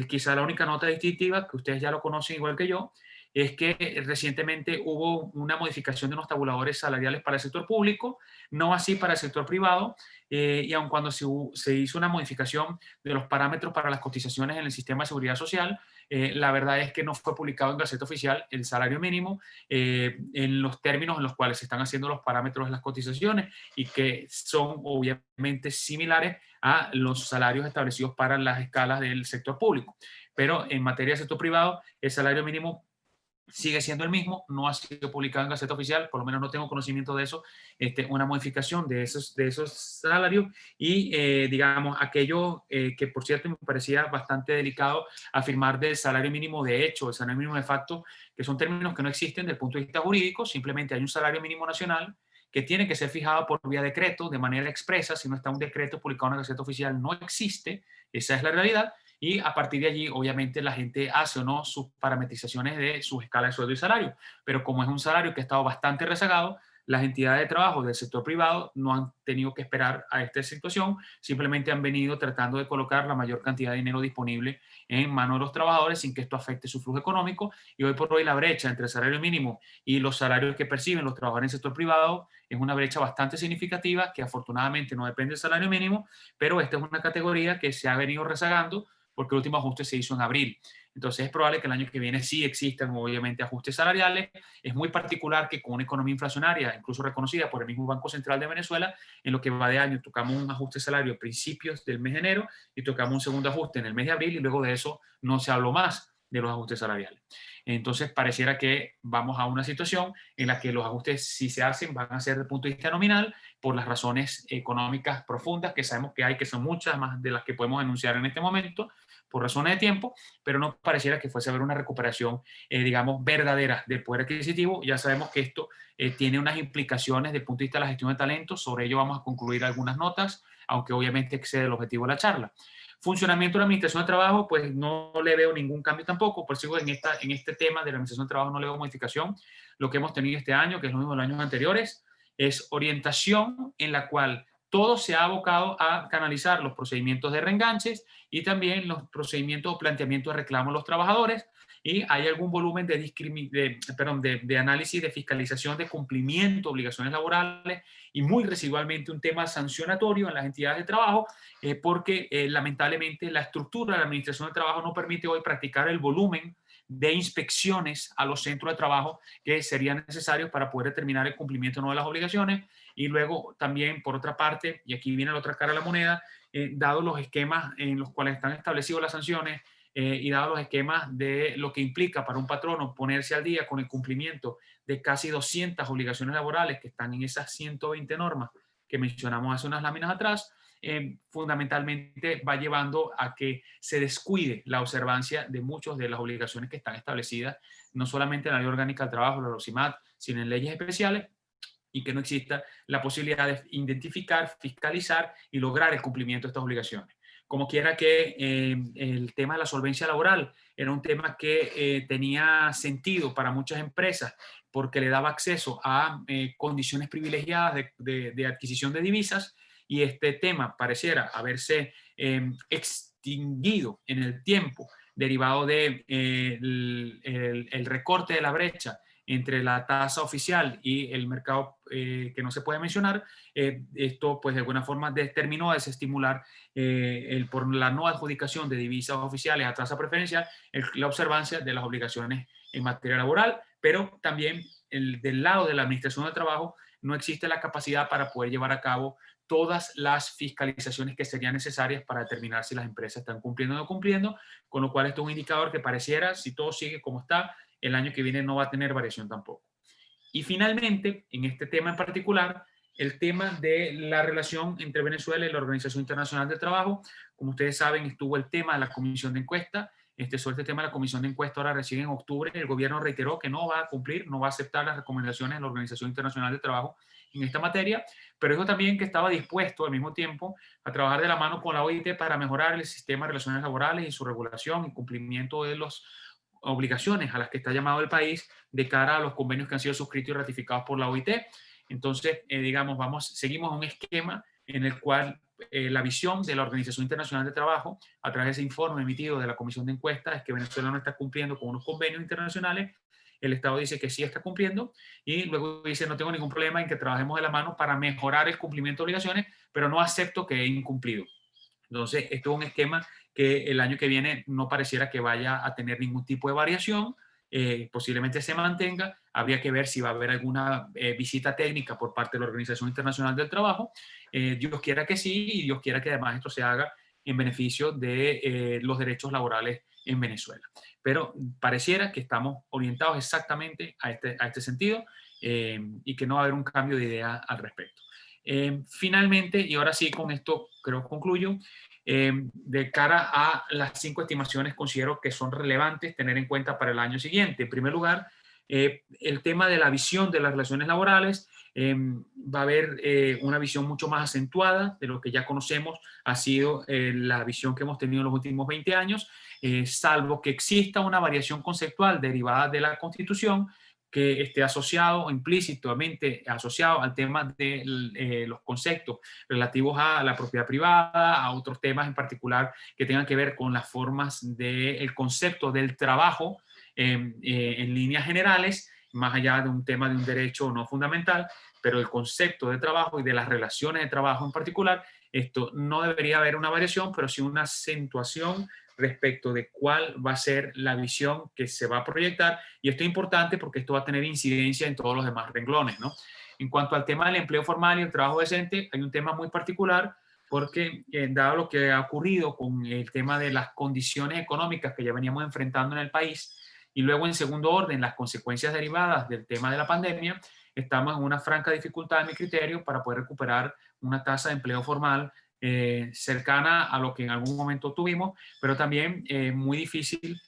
Quizá la única nota distintiva, que ustedes ya lo conocen igual que yo, es que recientemente hubo una modificación de los tabuladores salariales para el sector público, no así para el sector privado, y aun cuando se hizo una modificación de los parámetros para las cotizaciones en el sistema de seguridad social, la verdad es que no fue publicado en Gaceta Oficial el salario mínimo en los términos en los cuales se están haciendo los parámetros de las cotizaciones y que son obviamente similares a los salarios establecidos para las escalas del sector público. Pero en materia de sector privado, el salario mínimo sigue siendo el mismo, no ha sido publicado en Gaceta Oficial, por lo menos no tengo conocimiento de eso, una modificación de esos salarios y, digamos, aquello que, por cierto, me parecía bastante delicado afirmar del salario mínimo de hecho, el salario mínimo de facto, que son términos que no existen desde el punto de vista jurídico, simplemente hay un salario mínimo nacional que tiene que ser fijado por vía decreto de manera expresa. Si no está un decreto publicado en la Gaceta Oficial, no existe, esa es la realidad. Y a partir de allí, obviamente, la gente hace o no sus parametrizaciones de sus escalas de sueldo y salario. Pero como es un salario que ha estado bastante rezagado, las entidades de trabajo del sector privado no han tenido que esperar a esta situación, simplemente han venido tratando de colocar la mayor cantidad de dinero disponible en manos de los trabajadores sin que esto afecte su flujo económico. Y hoy por hoy la brecha entre el salario mínimo y los salarios que perciben los trabajadores en el sector privado es una brecha bastante significativa que afortunadamente no depende del salario mínimo, pero esta es una categoría que se ha venido rezagando porque el último ajuste se hizo en abril. Entonces es probable que el año que viene sí existan obviamente ajustes salariales. Es muy particular que con una economía inflacionaria, incluso reconocida por el mismo Banco Central de Venezuela, en lo que va de año tocamos un ajuste salario a principios del mes de enero y tocamos un segundo ajuste en el mes de abril y luego de eso no se habló más de los ajustes salariales. Entonces pareciera que vamos a una situación en la que los ajustes, si se hacen, van a ser desde el punto de vista nominal por las razones económicas profundas que sabemos que hay, que son muchas más de las que podemos enunciar en este momento por razones de tiempo, pero no pareciera que fuese a haber una recuperación, digamos, verdadera del poder adquisitivo. Ya sabemos que esto tiene unas implicaciones desde el punto de vista de la gestión de talentos. Sobre ello vamos a concluir algunas notas, aunque obviamente excede el objetivo de la charla. Funcionamiento de la Administración de Trabajo, pues no le veo ningún cambio tampoco. Por eso en este tema de la Administración de Trabajo no le veo modificación. Lo que hemos tenido este año, que es lo mismo de los años anteriores, es orientación en la cual todo se ha abocado a canalizar los procedimientos de reenganches y también los procedimientos o planteamientos de reclamo a los trabajadores, y hay algún volumen de análisis de fiscalización de cumplimiento de obligaciones laborales y muy residualmente un tema sancionatorio en las entidades de trabajo, porque lamentablemente la estructura de la Administración de Trabajo no permite hoy practicar el volumen de inspecciones a los centros de trabajo que serían necesarios para poder determinar el cumplimiento o no de las obligaciones. Y luego también, por otra parte, y aquí viene la otra cara de la moneda, dado los esquemas en los cuales están establecidas las sanciones, y dado los esquemas de lo que implica para un patrono ponerse al día con el cumplimiento de casi 200 obligaciones laborales que están en esas 120 normas que mencionamos hace unas láminas atrás, fundamentalmente va llevando a que se descuide la observancia de muchas de las obligaciones que están establecidas, no solamente en la Ley Orgánica del Trabajo, la LOCIMAT, sino en leyes especiales, y que no exista la posibilidad de identificar, fiscalizar y lograr el cumplimiento de estas obligaciones. Como quiera que el tema de la solvencia laboral era un tema que tenía sentido para muchas empresas porque le daba acceso a condiciones privilegiadas de adquisición de divisas, y este tema pareciera haberse extinguido en el tiempo derivado de el recorte de la brecha entre la tasa oficial y el mercado que no se puede mencionar. Esto pues de alguna forma determinó a desestimular por la no adjudicación de divisas oficiales a tasa preferencial la observancia de las obligaciones en materia laboral, pero también del lado de la Administración del Trabajo no existe la capacidad para poder llevar a cabo todas las fiscalizaciones que serían necesarias para determinar si las empresas están cumpliendo o no cumpliendo, con lo cual esto es un indicador que pareciera, si todo sigue como está, el año que viene no va a tener variación tampoco. Y finalmente, en este tema en particular, el tema de la relación entre Venezuela y la Organización Internacional del Trabajo. Como ustedes saben, estuvo el tema de la comisión de encuesta. Sobre este tema de la comisión de encuesta, ahora recién en octubre, el gobierno reiteró que no va a cumplir, no va a aceptar las recomendaciones de la Organización Internacional del Trabajo en esta materia, pero dijo también que estaba dispuesto al mismo tiempo a trabajar de la mano con la OIT para mejorar el sistema de relaciones laborales y su regulación y cumplimiento de las obligaciones a las que está llamado el país de cara a los convenios que han sido suscritos y ratificados por la OIT. Entonces, seguimos un esquema en el cual la visión de la Organización Internacional de Trabajo, a través de ese informe emitido de la Comisión de Encuesta, es que Venezuela no está cumpliendo con unos convenios internacionales. El Estado dice que sí está cumpliendo y luego dice no tengo ningún problema en que trabajemos de la mano para mejorar el cumplimiento de obligaciones, pero no acepto que he incumplido. Entonces, esto es un esquema que el año que viene no pareciera que vaya a tener ningún tipo de variación. Posiblemente se mantenga. Habría que ver si va a haber alguna visita técnica por parte de la Organización Internacional del Trabajo. Dios quiera que sí, y Dios quiera que además esto se haga en beneficio de los derechos laborales en Venezuela. Pero pareciera que estamos orientados exactamente a este sentido, y que no va a haber un cambio de idea al respecto. Finalmente, y ahora sí con esto creo que concluyo, de cara a las 5 estimaciones considero que son relevantes tener en cuenta para el año siguiente. En primer lugar, el tema de la visión de las relaciones laborales. Va a haber una visión mucho más acentuada de lo que ya conocemos, ha sido la visión que hemos tenido en los últimos 20 años, salvo que exista una variación conceptual derivada de la Constitución que esté asociado o implícitamente asociado al tema de los conceptos relativos a la propiedad privada, a otros temas en particular que tengan que ver con las formas del concepto del trabajo en líneas generales, más allá de un tema de un derecho no fundamental, pero el concepto de trabajo y de las relaciones de trabajo en particular, esto no debería haber una variación, pero sí una acentuación respecto de cuál va a ser la visión que se va a proyectar. Y esto es importante porque esto va a tener incidencia en todos los demás renglones, ¿no? En cuanto al tema del empleo formal y el trabajo decente, hay un tema muy particular porque dado lo que ha ocurrido con el tema de las condiciones económicas que ya veníamos enfrentando en el país, y luego en segundo orden las consecuencias derivadas del tema de la pandemia, estamos en una franca dificultad, en mi criterio, para poder recuperar una tasa de empleo formal cercana a lo que en algún momento tuvimos, pero también muy difícil.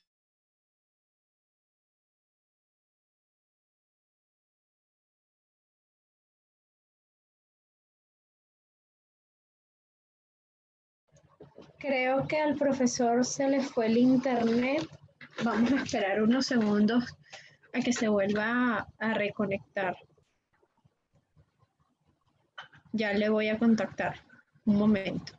Creo que al profesor se le fue el internet. Vamos a esperar unos segundos a que se vuelva a reconectar. Ya le voy a contactar. Un momento.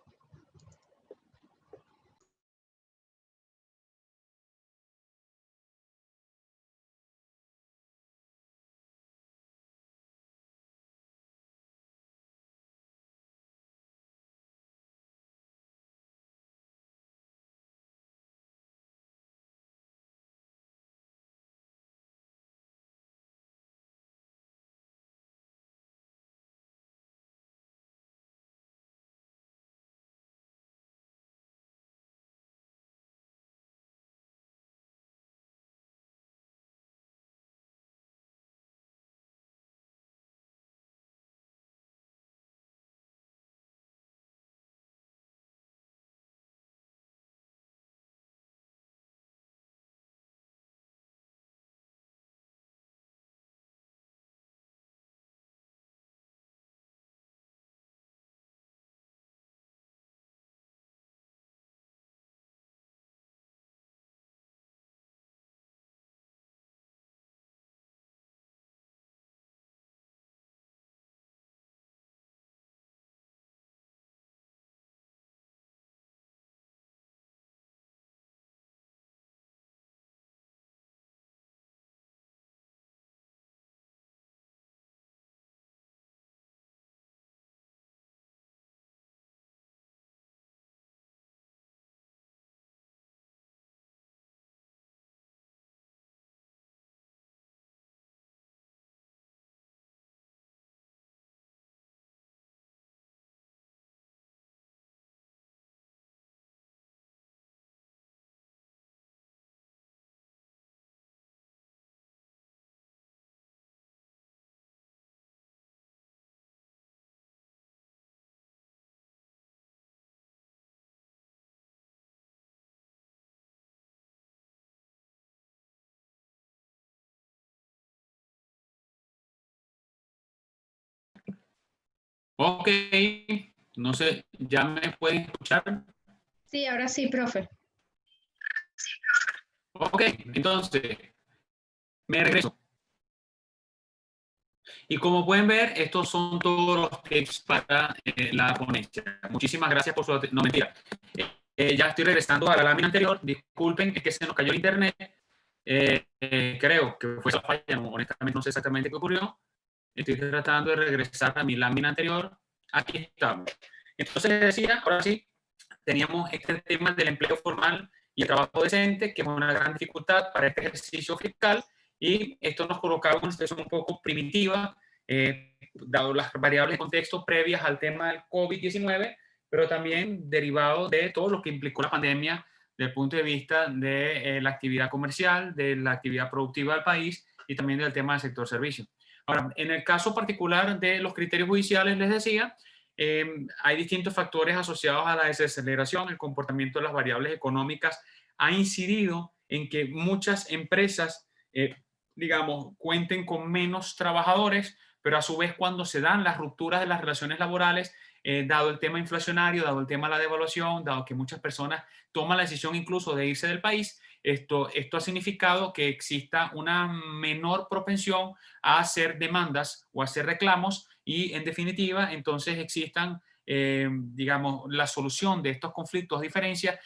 Ok, no sé, ¿ya me pueden escuchar? Sí, ahora sí, profe. Ok, entonces, me regreso. Y como pueden ver, estos son todos los tips para la ponencia. Muchísimas gracias por su atención. No, mentira. Ya estoy regresando a la lámina anterior. Disculpen, es que se nos cayó el internet. Creo que fue esa falla. No, honestamente, no sé exactamente qué ocurrió. Estoy tratando de regresar a mi lámina anterior. Aquí estamos. Entonces, decía, ahora sí, teníamos este tema del empleo formal y el trabajo decente, que es una gran dificultad para este ejercicio fiscal, y esto nos colocaba en una situación un poco primitiva, dado las variables de contexto previas al tema del COVID-19, pero también derivado de todo lo que implicó la pandemia desde el punto de vista de la actividad comercial, de la actividad productiva del país y también del tema del sector servicio. Ahora, en el caso particular de los criterios judiciales, les decía, hay distintos factores asociados a la desaceleración. El comportamiento de las variables económicas ha incidido en que muchas empresas, digamos, cuenten con menos trabajadores, pero a su vez cuando se dan las rupturas de las relaciones laborales, dado el tema inflacionario, dado el tema de la devaluación, dado que muchas personas toman la decisión incluso de irse del país, esto ha significado que exista una menor propensión a hacer demandas o a hacer reclamos y en definitiva entonces existan digamos, la solución de estos conflictos, diferencias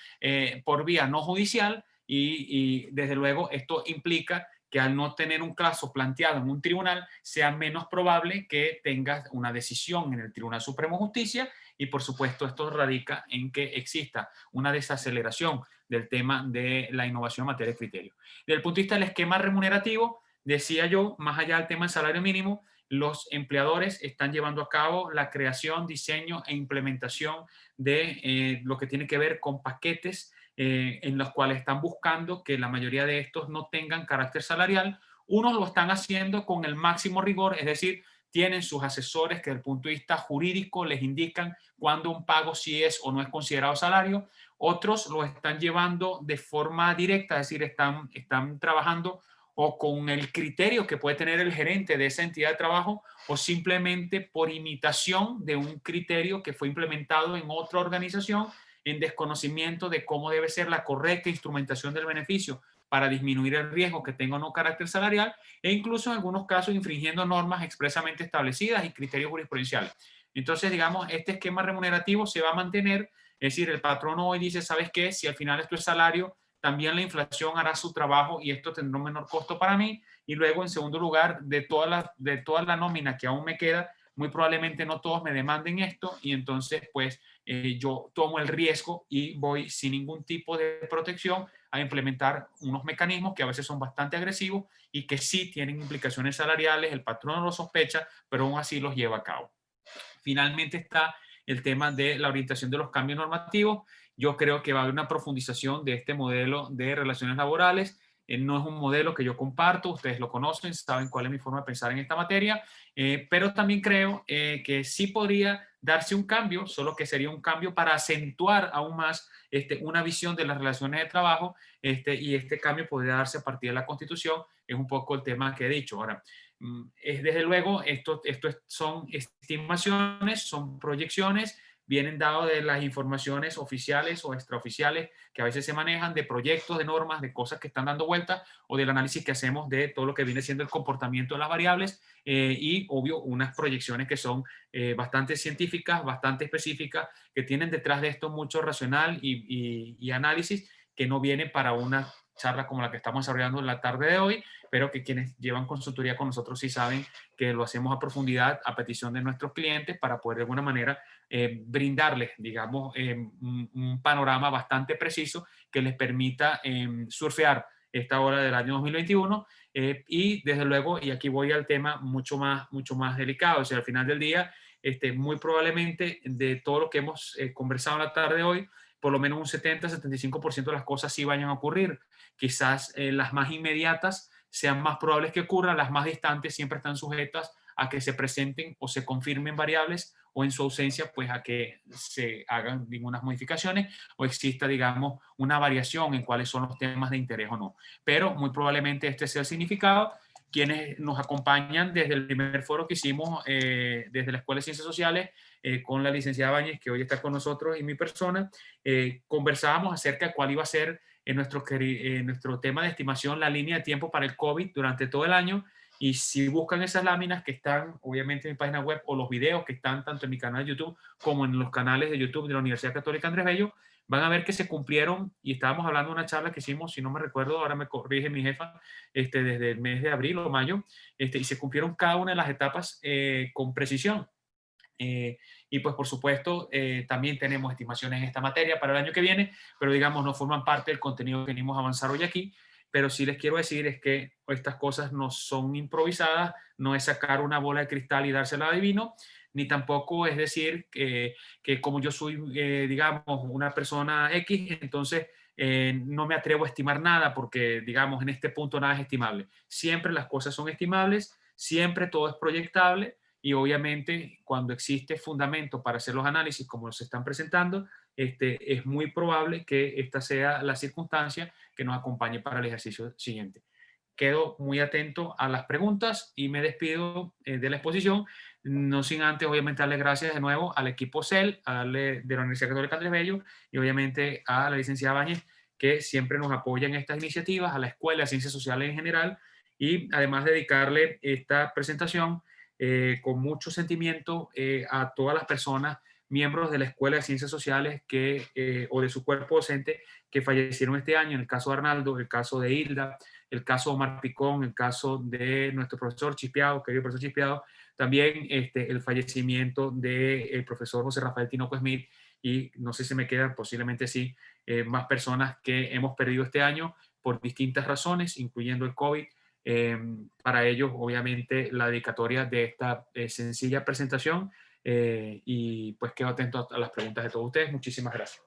por vía no judicial y desde luego esto implica que al no tener un caso planteado en un tribunal sea menos probable que tengas una decisión en el Tribunal Supremo de Justicia y por supuesto esto radica en que exista una desaceleración del tema de la innovación en materia de criterio. Desde el punto de vista del esquema remunerativo, decía yo, más allá del tema del salario mínimo, los empleadores están llevando a cabo la creación, diseño e implementación de lo que tiene que ver con paquetes en los cuales están buscando que la mayoría de estos no tengan carácter salarial. Unos lo están haciendo con el máximo rigor, es decir, tienen sus asesores que desde el punto de vista jurídico les indican cuándo un pago sí es o no es considerado salario. Otros lo están llevando de forma directa, es decir, están trabajando o con el criterio que puede tener el gerente de esa entidad de trabajo o simplemente por imitación de un criterio que fue implementado en otra organización en desconocimiento de cómo debe ser la correcta instrumentación del beneficio para disminuir el riesgo que tenga o no carácter salarial e incluso en algunos casos infringiendo normas expresamente establecidas y criterios jurisprudenciales. Entonces, digamos, este esquema remunerativo se va a mantener, es decir, el patrón hoy dice, ¿sabes qué? Si al final esto es salario, también la inflación hará su trabajo y esto tendrá un menor costo para mí. Y luego, en segundo lugar, de toda la nómina que aún me queda, muy probablemente no todos me demanden esto y entonces, pues, yo tomo el riesgo y voy sin ningún tipo de protección a implementar unos mecanismos que a veces son bastante agresivos y que sí tienen implicaciones salariales, el patrón no lo sospecha, pero aún así los lleva a cabo. Finalmente está el tema de la orientación de los cambios normativos. Yo creo que va a haber una profundización de este modelo de relaciones laborales. No es un modelo que yo comparto, ustedes lo conocen, saben cuál es mi forma de pensar en esta materia, pero también creo que sí podría darse un cambio, solo que sería un cambio para acentuar aún más una visión de las relaciones de trabajo y este cambio podría darse a partir de la Constitución, es un poco el tema que he dicho. Ahora, desde luego, esto son estimaciones, son proyecciones, vienen dados de las informaciones oficiales o extraoficiales que a veces se manejan, de proyectos, de normas, de cosas que están dando vuelta o del análisis que hacemos de todo lo que viene siendo el comportamiento de las variables y, obvio, unas proyecciones que son bastante científicas, bastante específicas, que tienen detrás de esto mucho racional y análisis que no viene para una charla como la que estamos desarrollando en la tarde de hoy, pero que quienes llevan consultoría con nosotros sí saben que lo hacemos a profundidad a petición de nuestros clientes para poder de alguna manera brindarles, digamos, un panorama bastante preciso que les permita surfear esta hora del año 2021 y desde luego, y aquí voy al tema mucho más delicado, o sea, al final del día, muy probablemente de todo lo que hemos conversado en la tarde de hoy, por lo menos un 70-75% de las cosas sí vayan a ocurrir. Quizás las más inmediatas sean más probables que ocurran, las más distantes siempre están sujetas a que se presenten o se confirmen variables o en su ausencia, pues a que se hagan algunas modificaciones o exista, digamos, una variación en cuáles son los temas de interés o no. Pero muy probablemente este sea el significado. Quienes nos acompañan desde el primer foro que hicimos desde la Escuela de Ciencias Sociales con la licenciada Báñez, que hoy está con nosotros, y mi persona, conversábamos acerca de cuál iba a ser nuestro tema de estimación, la línea de tiempo para el COVID durante todo el año. Y si buscan esas láminas que están obviamente en mi página web o los videos que están tanto en mi canal de YouTube como en los canales de YouTube de la Universidad Católica Andrés Bello, van a ver que se cumplieron, y estábamos hablando de una charla que hicimos, si no me recuerdo, ahora me corrige mi jefa, desde el mes de abril o mayo, y se cumplieron cada una de las etapas con precisión. Y pues por supuesto también tenemos estimaciones en esta materia para el año que viene, pero digamos no forman parte del contenido que venimos a avanzar hoy aquí, pero sí les quiero decir es que estas cosas no son improvisadas, no es sacar una bola de cristal y dársela a adivino, ni tampoco es decir que como yo soy, digamos, una persona X, entonces no me atrevo a estimar nada porque, digamos, en este punto nada es estimable. Siempre las cosas son estimables, siempre todo es proyectable y obviamente cuando existe fundamento para hacer los análisis como los están presentando, es muy probable que esta sea la circunstancia que nos acompañe para el ejercicio siguiente. Quedo muy atento a las preguntas y me despido de la exposición, no sin antes obviamente darle gracias de nuevo al equipo CEL, de la Universidad Católica Andrés Bello y obviamente a la licenciada Báñez, que siempre nos apoya en estas iniciativas, a la Escuela de Ciencias Sociales en general, y además dedicarle esta presentación con mucho sentimiento a todas las personas, miembros de la Escuela de Ciencias Sociales o de su cuerpo docente que fallecieron este año, en el caso de Arnaldo, el caso de Hilda, el caso de Omar Picón, el caso de nuestro profesor Chispiado, querido profesor Chispiado, también el fallecimiento del profesor José Rafael Tinoco Smith, y no sé si me quedan, posiblemente sí, más personas que hemos perdido este año por distintas razones, incluyendo el COVID. Para ellos, obviamente, la dedicatoria de esta sencilla presentación y pues quedo atento a las preguntas de todos ustedes. Muchísimas gracias.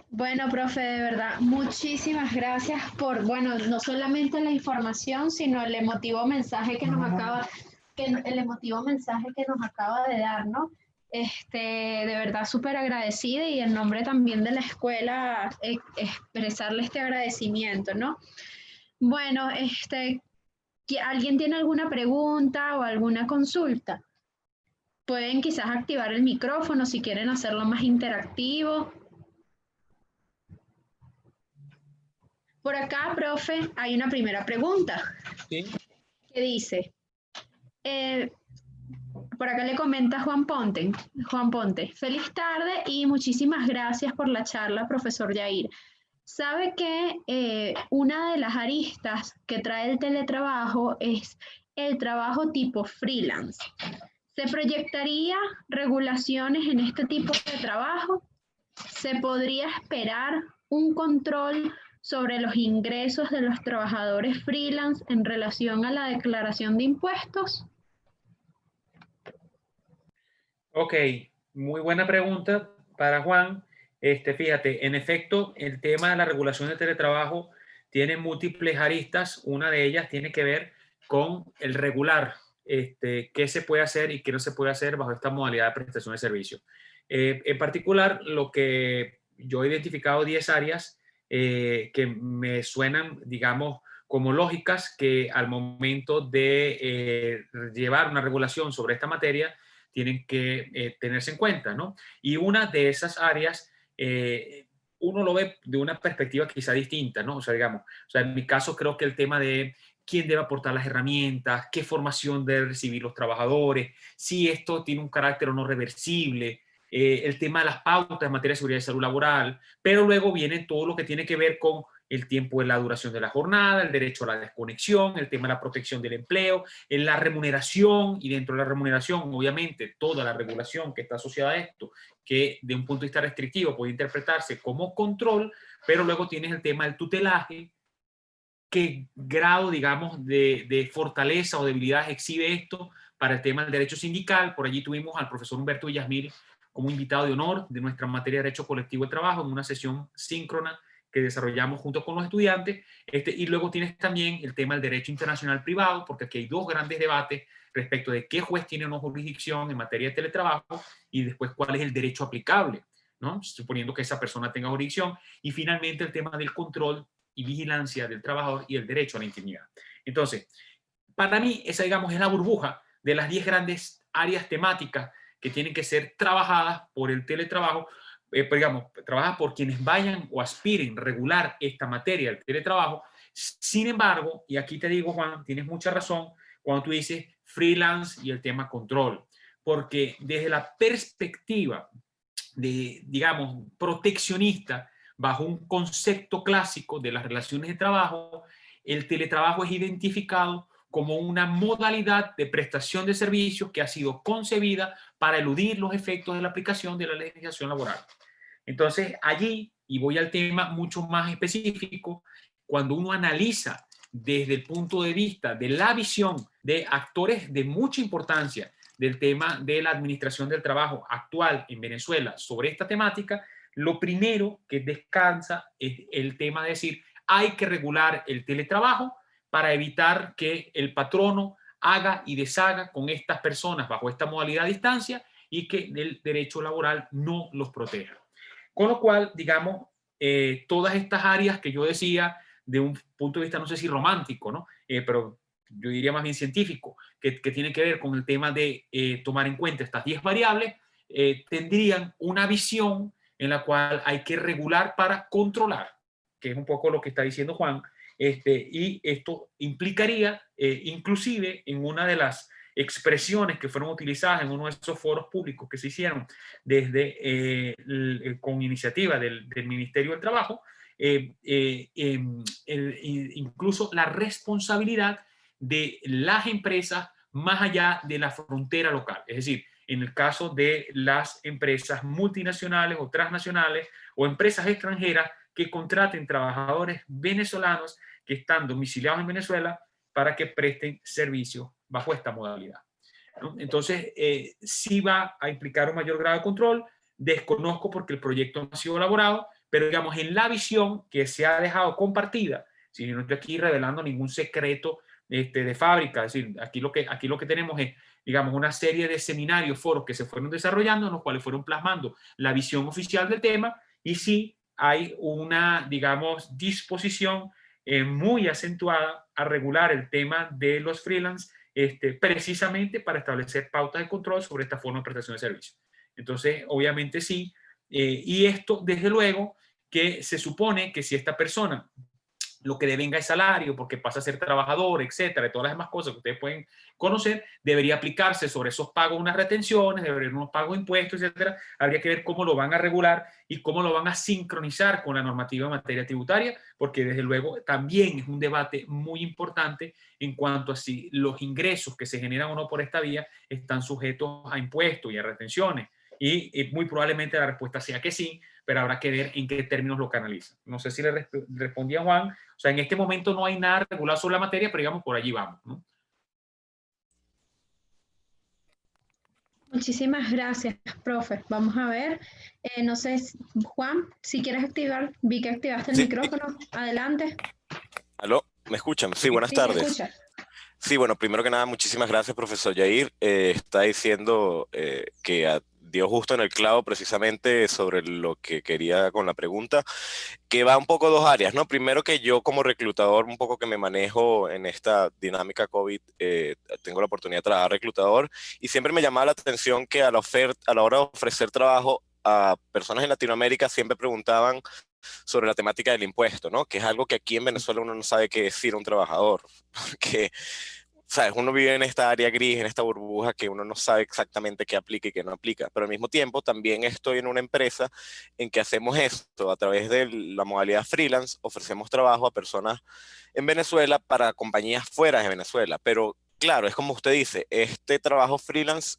Bueno, profe, de verdad, muchísimas gracias por, bueno, no solamente la información, sino el emotivo mensaje que el emotivo mensaje que nos acaba de dar, ¿no? De verdad súper agradecida y en nombre también de la escuela expresarle este agradecimiento, ¿no? Bueno, ¿alguien tiene alguna pregunta o alguna consulta? Pueden quizás activar el micrófono si quieren hacerlo más interactivo. Por acá, profe, hay una primera pregunta Sí. que dice, eh, por acá le comenta Juan Ponte, feliz tarde y muchísimas gracias por la charla, profesor Yair. Sabe que una de las aristas que trae el teletrabajo es el trabajo tipo freelance. ¿Se proyectaría regulaciones en este tipo de trabajo? ¿Se podría esperar un control sobre los ingresos de los trabajadores freelance en relación a la declaración de impuestos? Ok, muy buena pregunta para Juan. Fíjate, en efecto, el tema de la regulación del teletrabajo tiene múltiples aristas. Una de ellas tiene que ver con el regular, qué se puede hacer y qué no se puede hacer bajo esta modalidad de prestación de servicio. En particular, lo que yo he identificado 10 áreas que me suenan, digamos, como lógicas que al momento de llevar una regulación sobre esta materia, tienen que tenerse en cuenta, ¿no? Y una de esas áreas, uno lo ve de una perspectiva quizá distinta, ¿no? O sea, digamos, o sea, en mi caso creo que el tema de quién debe aportar las herramientas, qué formación deben recibir los trabajadores, si esto tiene un carácter o no reversible, el tema de las pautas en materia de seguridad y salud laboral, pero luego viene todo lo que tiene que ver con el tiempo de la duración de la jornada, el derecho a la desconexión, el tema de la protección del empleo, en la remuneración y dentro de la remuneración, obviamente, toda la regulación que está asociada a esto, que de un punto de vista restrictivo puede interpretarse como control, pero luego tienes el tema del tutelaje, qué grado, digamos, de fortaleza o debilidad exhibe esto para el tema del derecho sindical. Por allí tuvimos al profesor Humberto Villasmil como invitado de honor de nuestra materia de Derecho Colectivo de Trabajo en una sesión síncrona que desarrollamos junto con los estudiantes. Y luego tienes también el tema del derecho internacional privado, porque aquí hay dos grandes debates respecto de qué juez tiene una jurisdicción en materia de teletrabajo y después cuál es el derecho aplicable, ¿no? Suponiendo que esa persona tenga jurisdicción. Y finalmente el tema del control y vigilancia del trabajador y el derecho a la intimidad. Entonces, para mí, esa, digamos, es la burbuja de las 10 grandes áreas temáticas que tienen que ser trabajadas por el teletrabajo, digamos, trabajadas por quienes vayan o aspiren regular esta materia del teletrabajo. Sin embargo, y aquí te digo, Juan, tienes mucha razón cuando tú dices freelance y el tema control, porque desde la perspectiva de, digamos, proteccionista, bajo un concepto clásico de las relaciones de trabajo, el teletrabajo es identificado como una modalidad de prestación de servicios que ha sido concebida para eludir los efectos de la aplicación de la legislación laboral. Entonces, allí, y voy al tema mucho más específico, cuando uno analiza desde el punto de vista de la visión de actores de mucha importancia del tema de la administración del trabajo actual en Venezuela sobre esta temática, lo primero que descansa es el tema de decir, hay que regular el teletrabajo para evitar que el patrono haga y deshaga con estas personas bajo esta modalidad a distancia y que el derecho laboral no los proteja. Con lo cual, digamos, todas estas áreas que yo decía de un punto de vista, no sé si romántico, ¿no? Pero yo diría más bien científico, que tiene que ver con el tema de tomar en cuenta estas 10 variables, tendrían una visión en la cual hay que regular para controlar, que es un poco lo que está diciendo Juan, y esto implicaría, inclusive en una de las expresiones que fueron utilizadas en uno de esos foros públicos que se hicieron desde con iniciativa del Ministerio del Trabajo, incluso la responsabilidad de las empresas más allá de la frontera local. Es decir, en el caso de las empresas multinacionales o transnacionales o empresas extranjeras que contraten trabajadores venezolanos que están domiciliados en Venezuela para que presten servicios bajo esta modalidad, ¿no? Entonces, sí va a implicar un mayor grado de control. Desconozco porque el proyecto no ha sido elaborado, pero digamos, en la visión que se ha dejado compartida, si no estoy aquí revelando ningún secreto de fábrica, es decir, aquí lo que tenemos es, digamos, una serie de seminarios, foros que se fueron desarrollando, en los cuales fueron plasmando la visión oficial del tema, y sí hay una, digamos, disposición muy acentuada a regular el tema de los freelance, precisamente para establecer pautas de control sobre esta forma de prestación de servicios. Entonces, obviamente sí, y esto, desde luego, que se supone que si esta persona lo que devenga es salario, porque pasa a ser trabajador, etcétera, y todas las demás cosas que ustedes pueden conocer, debería aplicarse sobre esos pagos unas retenciones, debería haber unos pagos de impuestos, etcétera. Habría que ver cómo lo van a regular y cómo lo van a sincronizar con la normativa en materia tributaria, porque desde luego también es un debate muy importante en cuanto a si los ingresos que se generan o no por esta vía están sujetos a impuestos y a retenciones. Y muy probablemente la respuesta sea que sí, pero habrá que ver en qué términos lo canalizan. No sé si le respondí a Juan. O sea, en este momento no hay nada regulado sobre la materia, pero digamos, por allí vamos, ¿no? Muchísimas gracias, profe. Vamos a ver. No sé, Juan, si quieres activar, vi que activaste el Sí, micrófono. Adelante. aló, ¿me escuchan? Sí, buenas Sí, se tardes. escucha. Sí, bueno, primero que nada, muchísimas gracias, profesor Yair. Está diciendo que dio justo en el clavo precisamente sobre lo que quería con la pregunta, que va un poco dos áreas, ¿no? Primero que yo como reclutador, un poco que me manejo en esta dinámica COVID, tengo la oportunidad de trabajar reclutador y siempre me llamaba la atención que a la hora de ofrecer trabajo a personas en Latinoamérica siempre preguntaban sobre la temática del impuesto, ¿no? Que es algo que aquí en Venezuela uno no sabe qué decir a un trabajador, porque, ¿sabes? Uno vive en esta área gris, en esta burbuja que uno no sabe exactamente qué aplica y qué no aplica, pero al mismo tiempo también estoy en una empresa en que hacemos esto a través de la modalidad freelance, ofrecemos trabajo a personas en Venezuela para compañías fuera de Venezuela, pero claro, es como usted dice, este trabajo freelance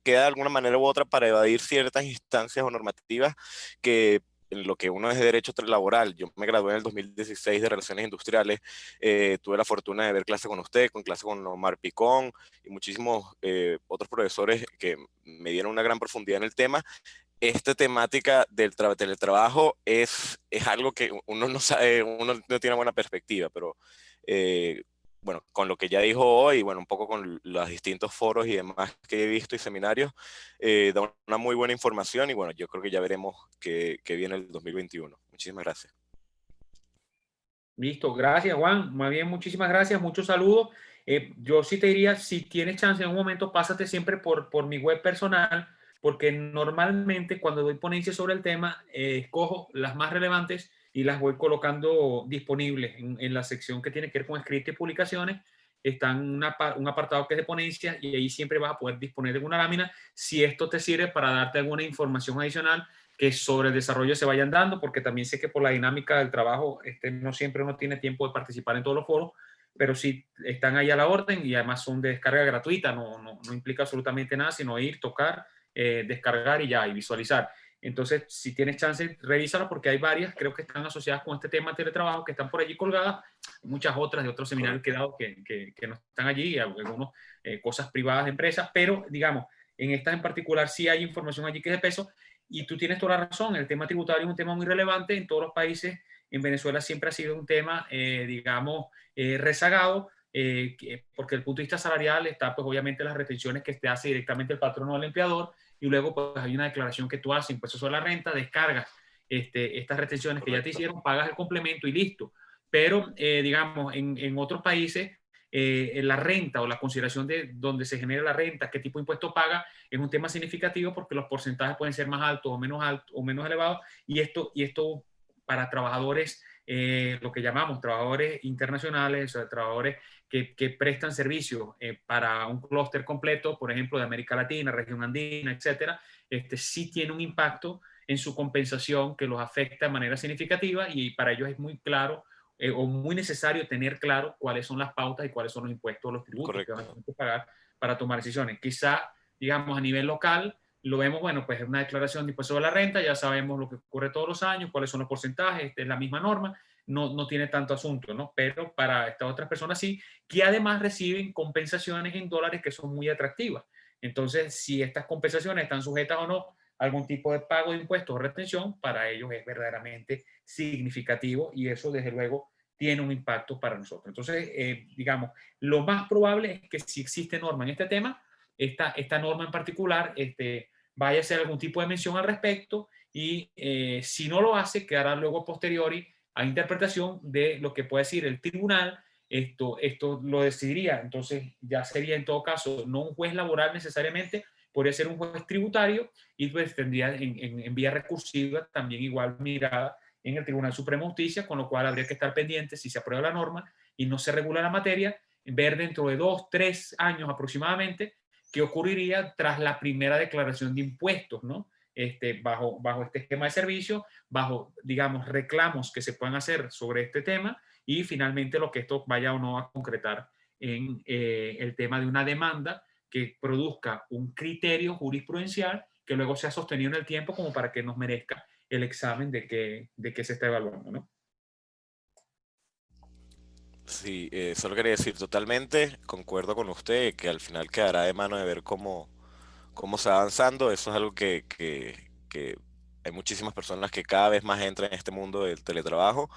queda de alguna manera u otra para evadir ciertas instancias o normativas que en lo que uno es de derecho laboral. Yo me gradué en el 2016 de Relaciones Industriales, tuve la fortuna de ver clase con usted, con clase con Omar Picón y muchísimos otros profesores que me dieron una gran profundidad en el tema. Esta temática del teletrabajo es algo que uno no sabe, uno no tiene buena perspectiva, pero bueno, con lo que ya dijo hoy, bueno, un poco con los distintos foros y demás que he visto y seminarios, da una muy buena información y bueno, yo creo que ya veremos qué viene el 2021. Muchísimas gracias. Listo, gracias Juan, más bien muchísimas gracias, muchos saludos. Yo sí te diría, si tienes chance en un momento, pásate siempre por mi web personal, porque normalmente cuando doy ponencias sobre el tema, escojo las más relevantes y las voy colocando disponibles en la sección que tiene que ver con escrito y publicaciones. Está un apartado que es de ponencias y ahí siempre vas a poder disponer de una lámina si esto te sirve para darte alguna información adicional que sobre el desarrollo se vayan dando, porque también sé que por la dinámica del trabajo no siempre uno tiene tiempo de participar en todos los foros, pero sí están ahí a la orden y además son de descarga gratuita, no implica absolutamente nada, sino ir, tocar, descargar y ya, y visualizar. Entonces, si tienes chance, revísalo porque hay varias, creo que están asociadas con este tema de teletrabajo, que están por allí colgadas, muchas otras de otros seminarios que he dado que no están allí, algunos cosas privadas de empresas, pero digamos, en estas en particular sí hay información allí que es de peso. Y tú tienes toda la razón, el tema tributario es un tema muy relevante en todos los países. En Venezuela siempre ha sido un tema, digamos, rezagado, porque desde el punto de vista salarial está, pues, obviamente, las retenciones que te hace directamente el patrono o el empleador, y luego, pues, hay una declaración que tú haces, impuestos sobre la renta, descargas estas retenciones que ya te hicieron, pagas el complemento y listo. Pero, digamos, en otros países, la renta o la consideración de dónde se genera la renta, qué tipo de impuesto paga, es un tema significativo porque los porcentajes pueden ser más altos o menos elevados, y esto para trabajadores, lo que llamamos trabajadores internacionales, o sea, trabajadores que prestan servicios para un clúster completo, por ejemplo, de América Latina, región andina, etcétera, sí tiene un impacto en su compensación que los afecta de manera significativa, y para ellos es muy claro o muy necesario tener claro cuáles son las pautas y cuáles son los impuestos o los tributos que van a Correcto. tener que pagar para tomar decisiones. Quizá digamos, a nivel local, lo vemos, bueno, pues es una declaración de impuesto sobre la renta, ya sabemos lo que ocurre todos los años, cuáles son los porcentajes, es la misma norma, no tiene tanto asunto, ¿no? Pero para estas otras personas sí, que además reciben compensaciones en dólares que son muy atractivas. Entonces, si estas compensaciones están sujetas o no a algún tipo de pago de impuestos o retención, para ellos es verdaderamente significativo y eso, desde luego, tiene un impacto para nosotros. Entonces, digamos, lo más probable es que si existe norma en este tema, esta norma en particular vaya a hacer algún tipo de mención al respecto y si no lo hace, quedará luego posteriori a interpretación de lo que puede decir el tribunal. Esto lo decidiría, entonces ya sería en todo caso no un juez laboral necesariamente, podría ser un juez tributario y pues tendría en vía recursiva también igual mirada en el Tribunal Supremo de Justicia, con lo cual habría que estar pendiente si se aprueba la norma y no se regula la materia, ver dentro de 2, 3 años aproximadamente qué ocurriría tras la primera declaración de impuestos, ¿no? Bajo este esquema de servicio, bajo, digamos, reclamos que se puedan hacer sobre este tema y finalmente lo que esto vaya o no a concretar en el tema de una demanda que produzca un criterio jurisprudencial que luego sea sostenido en el tiempo como para que nos merezca el examen de qué se está evaluando, ¿no? Sí, solo quería decir totalmente, concuerdo con usted, que al final quedará de mano de ver cómo se va avanzando. Eso es algo que hay muchísimas personas que cada vez más entran en este mundo del teletrabajo.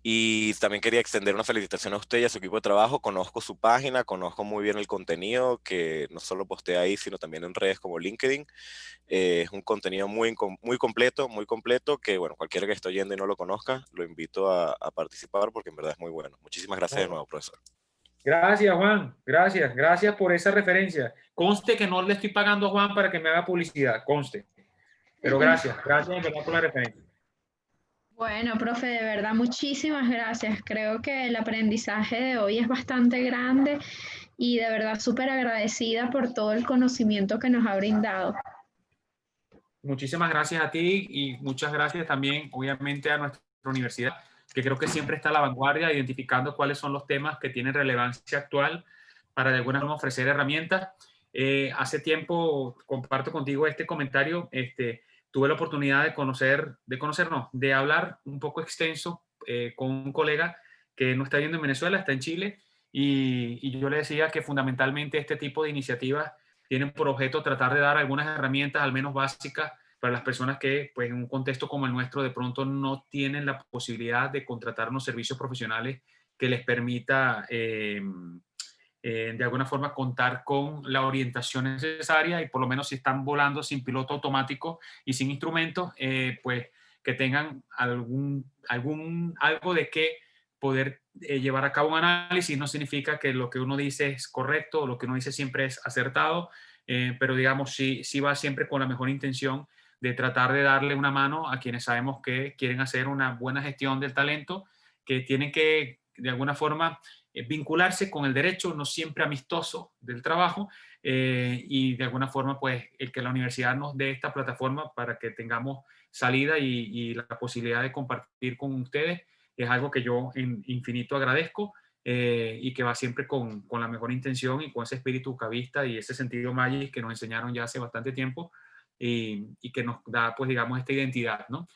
Y también quería extender una felicitación a usted y a su equipo de trabajo. Conozco su página, conozco muy bien el contenido que no solo postea ahí, sino también en redes como LinkedIn. Es un contenido muy completo, que bueno, cualquiera que esté oyendo y no lo conozca, lo invito a participar porque en verdad es muy bueno. Muchísimas gracias de nuevo, profesor. Gracias, Juan. Gracias por esa referencia. Conste que no le estoy pagando a Juan para que me haga publicidad, conste. Pero gracias en verdad por la referencia. Bueno, profe, de verdad, muchísimas gracias. Creo que el aprendizaje de hoy es bastante grande y de verdad súper agradecida por todo el conocimiento que nos ha brindado. Muchísimas gracias a ti y muchas gracias también, obviamente, a nuestra universidad, que creo que siempre está a la vanguardia, identificando cuáles son los temas que tienen relevancia actual para de alguna forma ofrecer herramientas. Hace tiempo, comparto contigo este comentario, tuve la oportunidad de hablar un poco extenso con un colega que no está viviendo en Venezuela, está en Chile, y yo le decía que fundamentalmente este tipo de iniciativas tienen por objeto tratar de dar algunas herramientas, al menos básicas, para las personas que, pues, en un contexto como el nuestro, de pronto no tienen la posibilidad de contratar unos servicios profesionales que les permita, de alguna forma, contar con la orientación necesaria y por lo menos si están volando sin piloto automático y sin instrumentos, pues que tengan algo de qué poder llevar a cabo un análisis. No significa que lo que uno dice es correcto o lo que uno dice siempre es acertado, pero digamos, sí va siempre con la mejor intención de tratar de darle una mano a quienes sabemos que quieren hacer una buena gestión del talento, que tienen que, de alguna forma, vincularse con el derecho, no siempre amistoso, del trabajo, y de alguna forma, pues, el que la universidad nos dé esta plataforma para que tengamos salida y la posibilidad de compartir con ustedes es algo que yo en infinito agradezco, y que va siempre con la mejor intención y con ese espíritu cabista y ese sentido Maggi que nos enseñaron ya hace bastante tiempo y que nos da, pues, digamos, esta identidad, ¿no?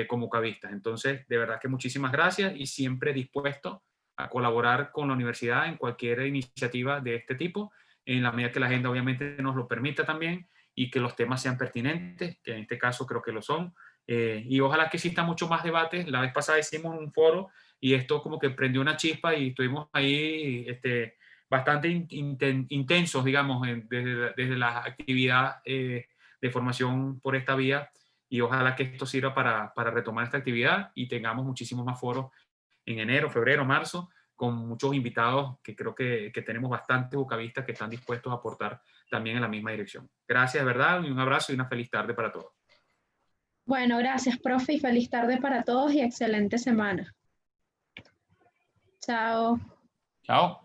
Como cabistas. Entonces, de verdad que muchísimas gracias y siempre dispuesto a colaborar con la universidad en cualquier iniciativa de este tipo, en la medida que la agenda obviamente nos lo permita también y que los temas sean pertinentes, que en este caso creo que lo son. Y ojalá que exista mucho más debate. La vez pasada hicimos un foro y esto como que prendió una chispa y estuvimos ahí bastante intensos, digamos, desde la actividad de formación por esta vía, y ojalá que esto sirva para retomar esta actividad y tengamos muchísimos más foros en enero, febrero, marzo, con muchos invitados que creo que tenemos bastantes bucavistas que están dispuestos a aportar también en la misma dirección. Gracias, de verdad, y un abrazo y una feliz tarde para todos. Bueno, gracias, profe, y feliz tarde para todos y excelente semana. Chao. Chao.